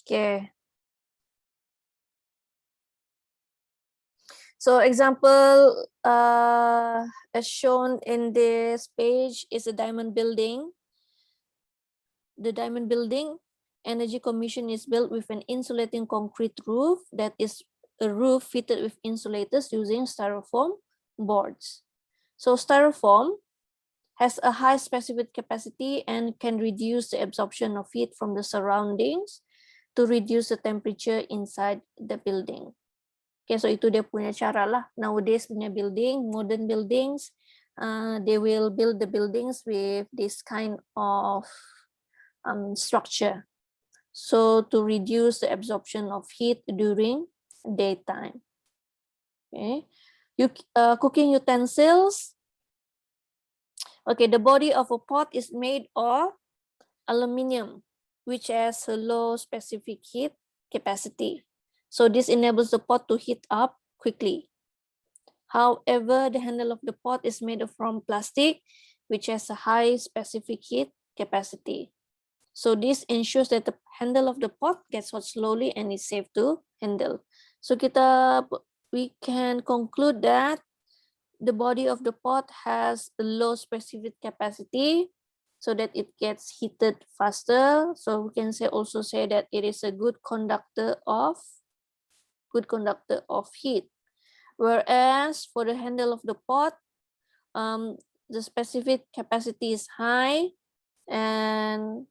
Okay. So example as shown in this page is a diamond building. The diamond building energy commission is built with an insulating concrete roof that is a roof fitted with insulators using styrofoam boards. So styrofoam has a high specific capacity and can reduce the absorption of heat from the surroundings to reduce the temperature inside the building. Okay, so itu dia punya cara lah. Nowadays punya building, modern buildings, they will build the buildings with this kind of structure. So to reduce the absorption of heat during daytime. Okay, cooking utensils. Okay, the body of a pot is made of aluminum, which has a low specific heat capacity. So this enables the pot to heat up quickly. However, the handle of the pot is made from plastic, which has a high specific heat capacity. So this ensures that the handle of the pot gets hot slowly and is safe to handle. So we can conclude that the body of the pot has a low specific capacity so that it gets heated faster. So we can also say that it is a good conductor of heat. Whereas for the handle of the pot, the specific capacity is high, and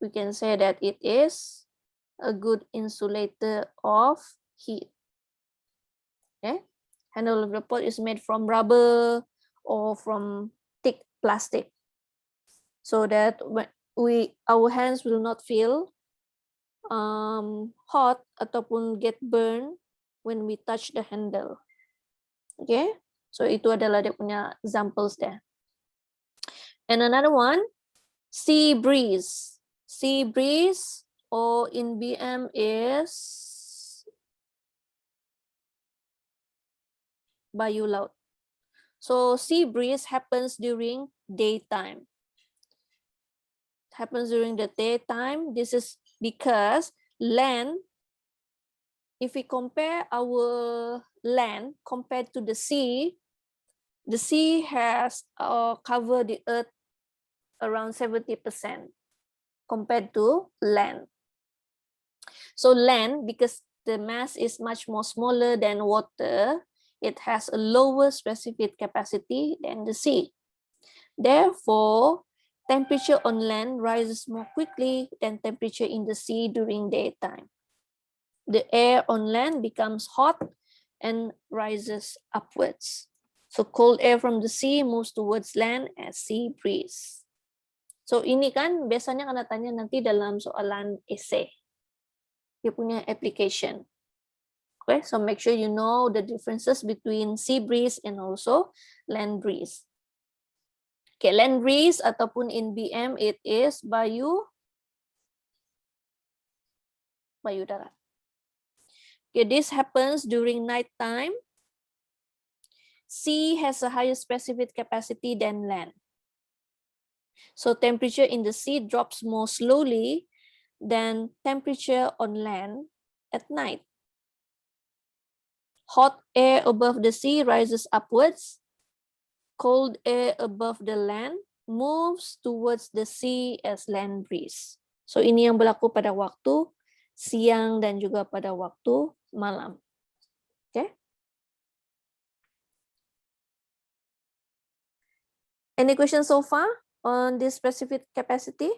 we can say that it is a good insulator of heat. Okay, handle of the pot is made from rubber or from thick plastic, so that when our hands will not feel hot ataupun get burned when we touch the handle. Okay, so itu adalah dia punya examples there. And another one, sea breeze. Sea breeze, or in BM is bayu laut. So sea breeze happens during daytime. It happens during the daytime. This is because land, if we compare our land compared to the sea has covered the earth around 70% compared to land. So land, because the mass is much more smaller than water, it has a lower specific capacity than the sea. Therefore, temperature on land rises more quickly than temperature in the sea during daytime. The air on land becomes hot and rises upwards. So cold air from the sea moves towards land as sea breeze. So ini kan biasanya kena tanya nanti dalam soalan essay. Dia punya application. Okay, so make sure you know the differences between sea breeze and also land breeze. Okay, land breeze ataupun in BM it is bayu darat. Okay, this happens during night time. Sea has a higher specific capacity than land. So temperature in the sea drops more slowly than temperature on land at night. Hot air above the sea rises upwards. Cold air above the land moves towards the sea as land breeze. So ini yang berlaku pada waktu siang dan juga pada waktu malam. Okay. Any questions so far on this specific capacity?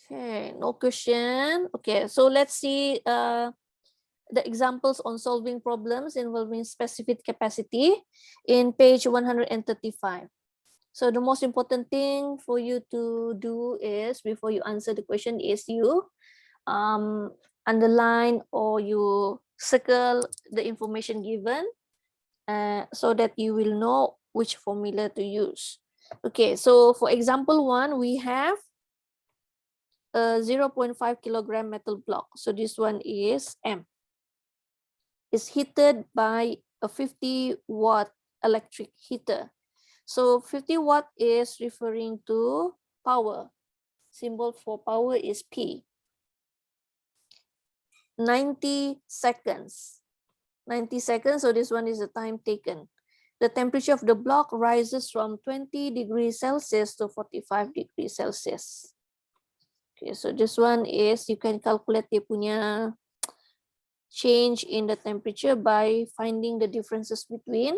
Okay, no question. Okay, so let's see the examples on solving problems involving specific capacity in page 135. So the most important thing for you to do is, before you answer the question, is you underline or you circle the information given so that you will know which formula to use. Okay, so for example 1, we have a 0.5 kilogram metal block. So this one is M. It's heated by a 50 watt electric heater. So 50 watt is referring to power. Symbol for power is P. 90 seconds. 90 seconds, so this one is the time taken. The temperature of the block rises from 20 degrees Celsius to 45 degrees Celsius. Okay, so this one is, you can calculate dia punya change in the temperature by finding the differences between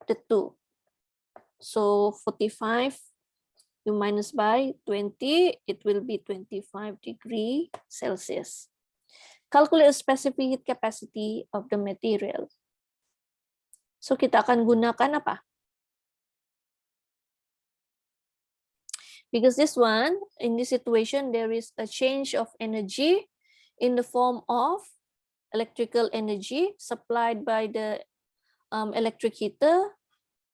the two. So 45, you minus by 20, it will be 25 degrees Celsius. Calculate the specific heat capacity of the material. So kita akan gunakan apa? Because this one, in this situation, there is a change of energy in the form of electrical energy supplied by the electric heater,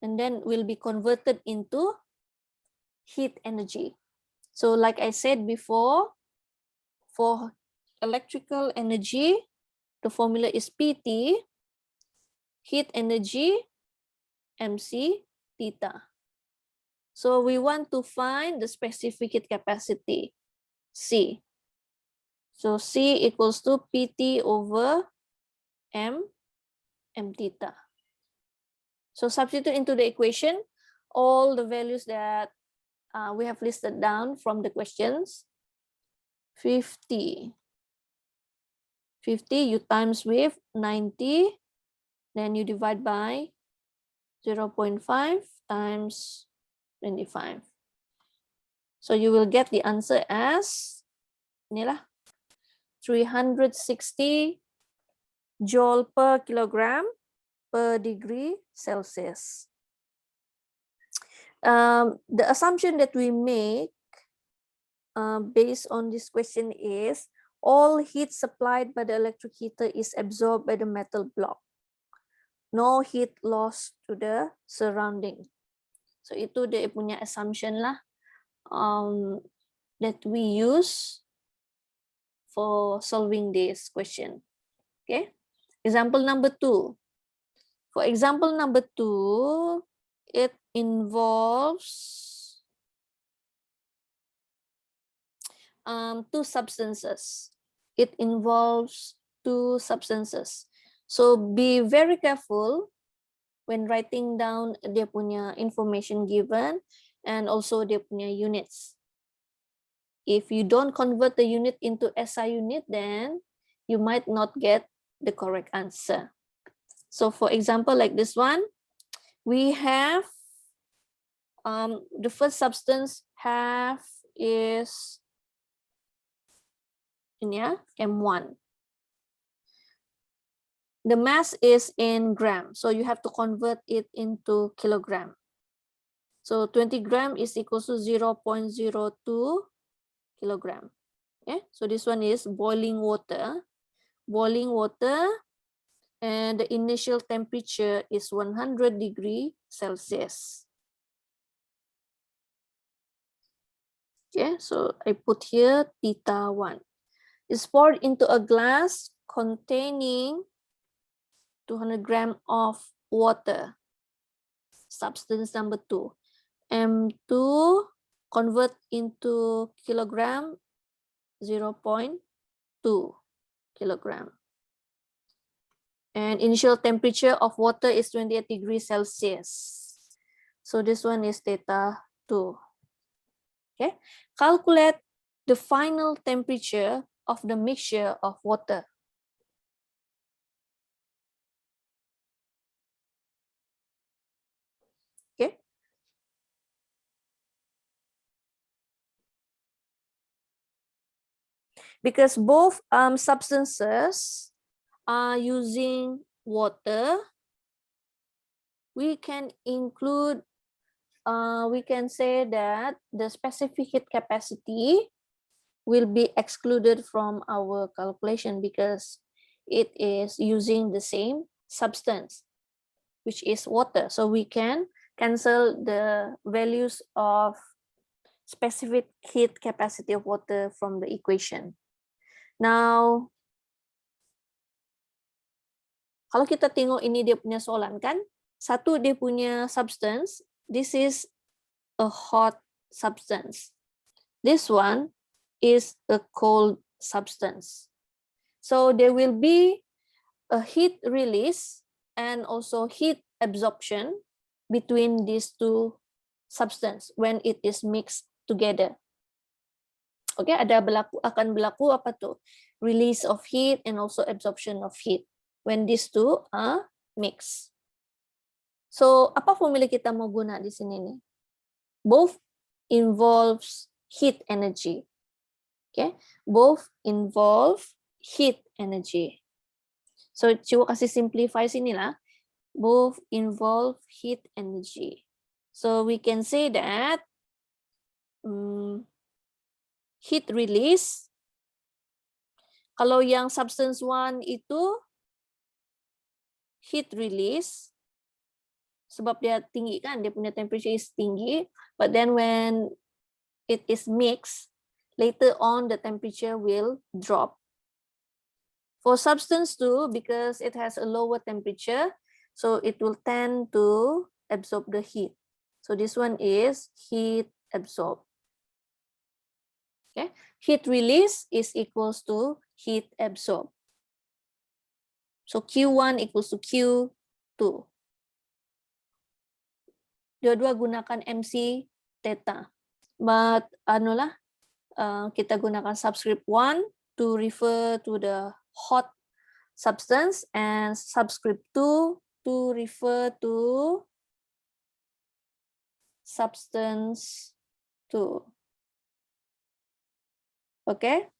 and then will be converted into heat energy. So like I said before, for electrical energy, the formula is PT, heat energy, MC theta. So we want to find the specific heat capacity, C. So C equals to PT over M theta. So substitute into the equation all the values that we have listed down from the questions. 50 you times with 90, then you divide by 0.5 times 25. So you will get the answer as inilah 360 joule per kilogram per degree Celsius. The assumption that we make based on this question is all heat supplied by the electric heater is absorbed by the metal block. No heat lost to the surrounding. So itu dia punya assumption lah that we use for solving this question. Okay. Example number 2. For example number 2, it involves two substances. It involves two substances. So be very careful when writing down dia punya information given and also dia punya units. If you don't convert the unit into SI unit, then you might not get the correct answer. So for example, like this one, we have the first substance have is in M1. The mass is in gram, so you have to convert it into kilogram. So 20 gram is equal to 0.02 kilogram. Okay, so this one is boiling water. Boiling water, and the initial temperature is 100 degrees Celsius. Okay, so I put here theta 1. It's poured into a glass containing 200 grams of water. Substance number 2. M2 convert into kilogram, 0.2 kilogram. And initial temperature of water is 28 degrees Celsius. So this one is theta 2. Okay, calculate the final temperature of the mixture of water. Okay. Because both substances are using water, we can include, we can say that the specific heat capacity will be excluded from our calculation because it is using the same substance, which is water. So we can cancel the values of specific heat capacity of water from the equation. Now, kalau kita tengok ini dia punya soalan kan, satu dia punya substance this is a hot substance. This one is a cold substance. So there will be a heat release and also heat absorption between these two substance when it is mixed together. Okay, akan berlaku apa tuh? Release of heat and also absorption of heat when these two are mixed. So, apa formula kita mau guna di sini nih? Both involves heat energy. Okay, both involve heat energy. So, coba kasih simplify sini lah. Both involve heat energy. So, we can say that heat release, kalau yang substance 1 itu heat release, sebab dia tinggi kan, dia punya temperature is tinggi, but then when it is mixed, later on the temperature will drop. For substance 2, because it has a lower temperature, so it will tend to absorb the heat. So this one is heat absorb. Okay, heat release is equals to heat absorb. So Q1 equals to Q2. Dua-dua gunakan MC theta. But kita gunakan subscript 1 to refer to the hot substance and subscript 2 to refer to substance 2. Okay?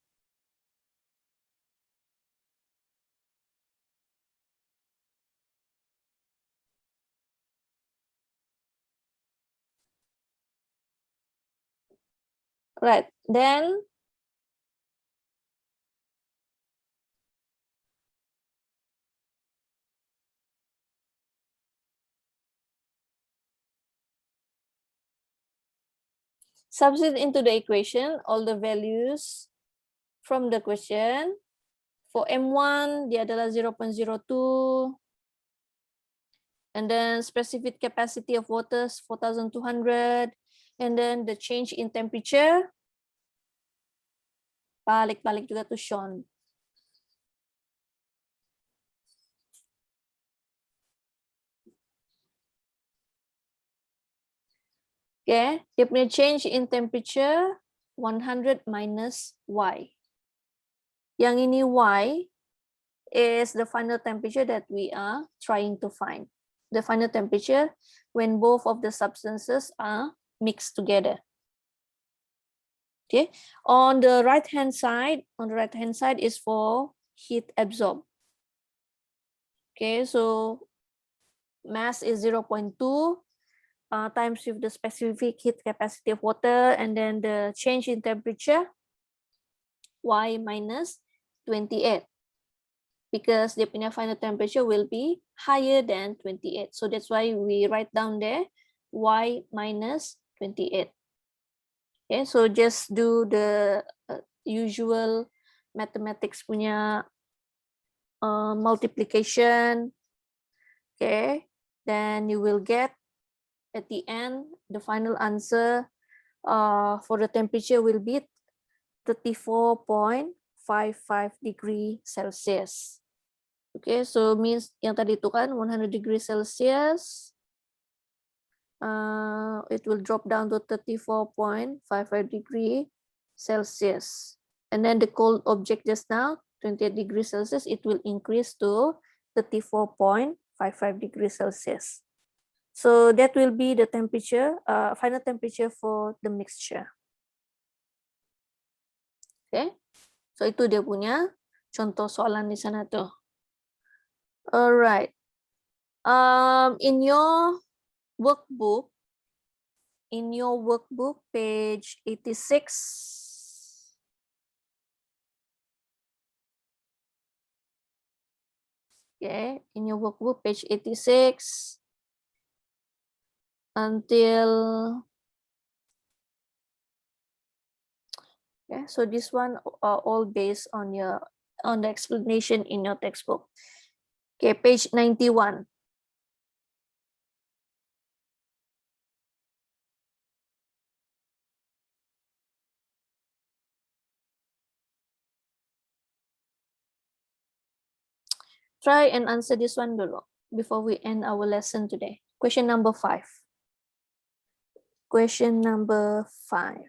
Right, then substitute into the equation all the values from the question. For M1, dia adalah 0.02. And then specific capacity of water is 4,200. And then the change in temperature, balik-balik juga to Sean. Okay, dia punya change in temperature 100 minus Y. Yang ini Y is the final temperature that we are trying to find. The final temperature when both of the substances are mixed together. Okay, on the right hand side is for heat absorb. Okay, so mass is 0.2 times with the specific heat capacity of water, and then the change in temperature Y minus 28, because the final temperature will be higher than 28. So that's why we write down there Y minus 28. Okay, so just do the usual mathematics punya multiplication. Okay, then you will get at the end the final answer for the temperature will be 34.55 degree Celsius. Okay, so means yang tadi itu kan 100 degree Celsius, it will drop down to 34.55 degree Celsius. And then the cold object just now, 28 degrees Celsius, it will increase to 34.55 degrees Celsius. So that will be the temperature, final temperature for the mixture. Okay, so itu dia punya contoh soalan di sana tuh. Alright, in your workbook, page 86. Okay, in your workbook, page 86 until, okay, so this one are all based on the explanation in your textbook. Okay, page 91. Try and answer this one dulu before we end our lesson today. Question number 5. Question number 5.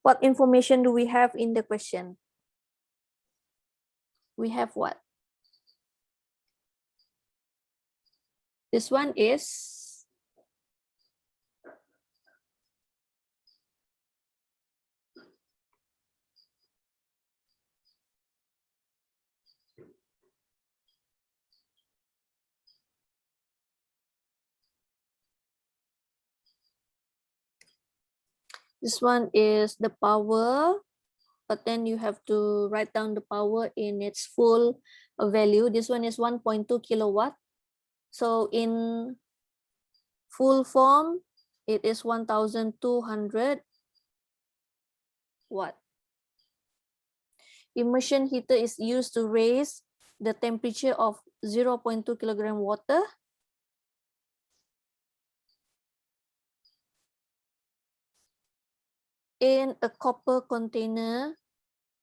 What information do we have in the question? We have what? This one is the power, but then you have to write down the power in its full value. This one is 1.2 kilowatt. So in full form, it is 1,200 watt. Immersion heater is used to raise the temperature of 0.2 kilogram water. In a copper container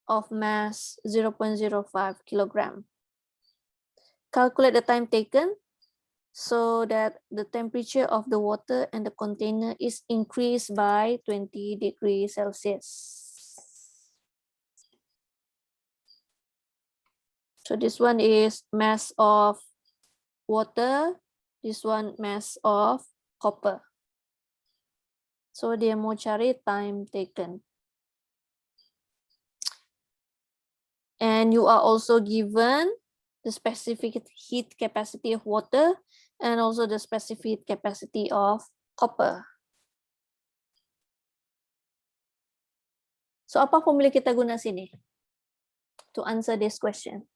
of mass 0.05 kilogram. Calculate the time taken so that the temperature of the water and the container is increased by 20 degrees Celsius. So this one is mass of water, this one mass of copper. So dia mau cari time taken. And you are also given the specific heat capacity of water and also the specific capacity of copper. So apa formula kita guna sini to answer this question?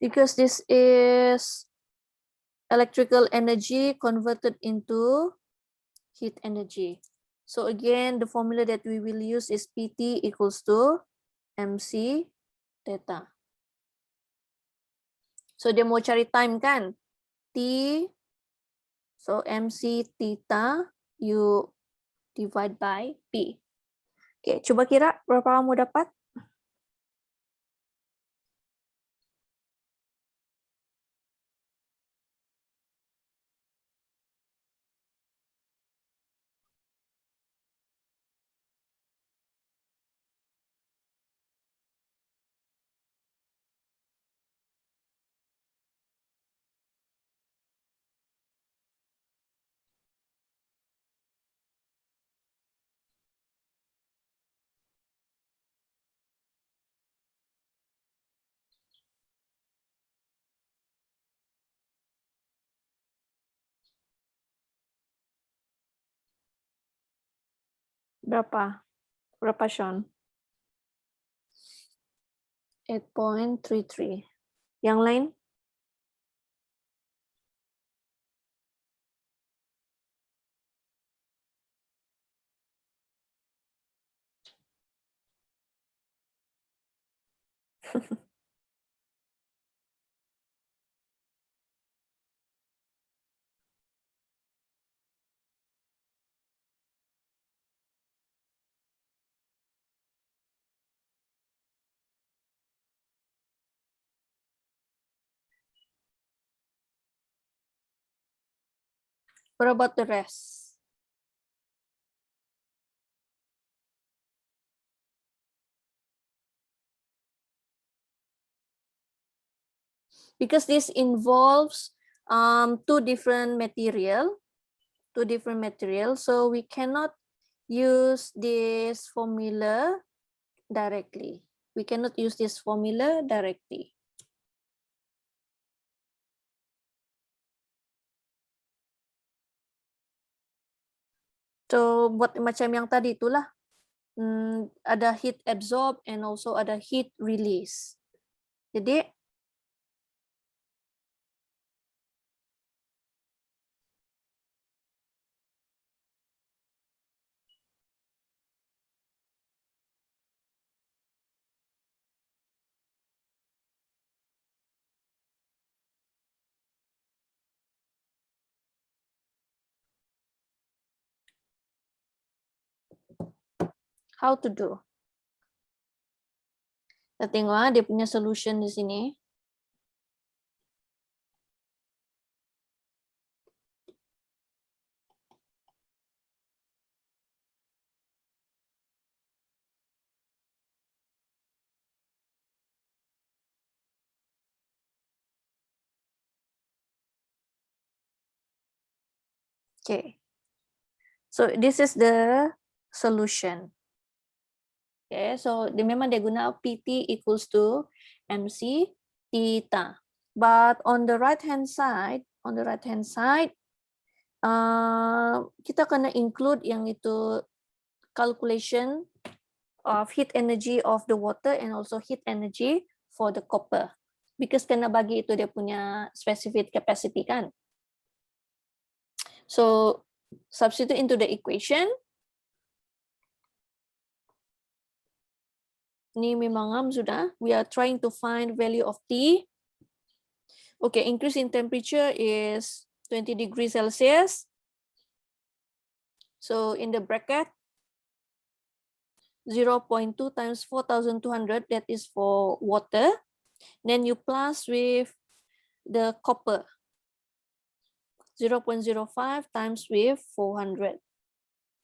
Because this is electrical energy converted into heat energy. So again, the formula that we will use is PT equals to MC theta. So dia mau cari time kan? T, so MC theta, you divide by P. Oke, coba kira berapa kamu dapat? Berapa? Berapa, Sean? 8.33. Yang lain? What about the rest? Because this involves two different materials, so we cannot use this formula directly. we cannot use this formula directly. So buat macam yang tadi itulah, ada heat absorb and also ada heat release. Jadi how to do? Kita tengok dia punya solution di sini. Okay. So this is the solution. Okay, so memang dia guna PT equals to MC theta. But on the right hand side, kita kena include yang itu calculation of heat energy of the water and also heat energy for the copper. Because kena bagi itu dia punya specific capacity kan. So substitute into the equation. Ni memang sudah. We are trying to find value of T. Okay, increase in temperature is 20 degrees Celsius. So in the bracket, 0.2 times 4,200, that is for water. Then you plus with the copper, 0.05 times with 400.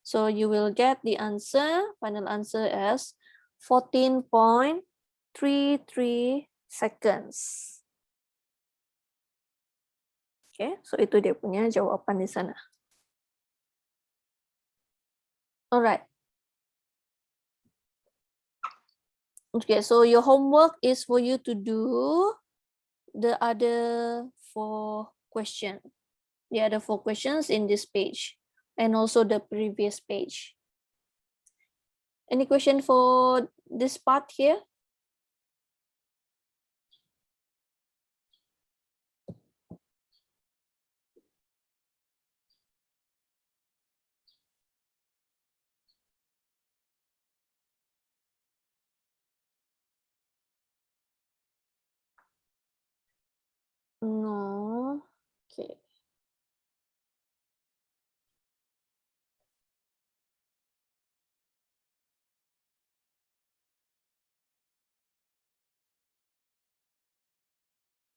So you will get the answer, final answer as 14.33 seconds. Okay, so itu dia punya jawapan di sana. Alright. Okay, so your homework is for you to do the other 4 questions. The other 4 questions in this page and also the previous page. Any question for this part here? No. Okay.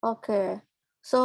Okay. So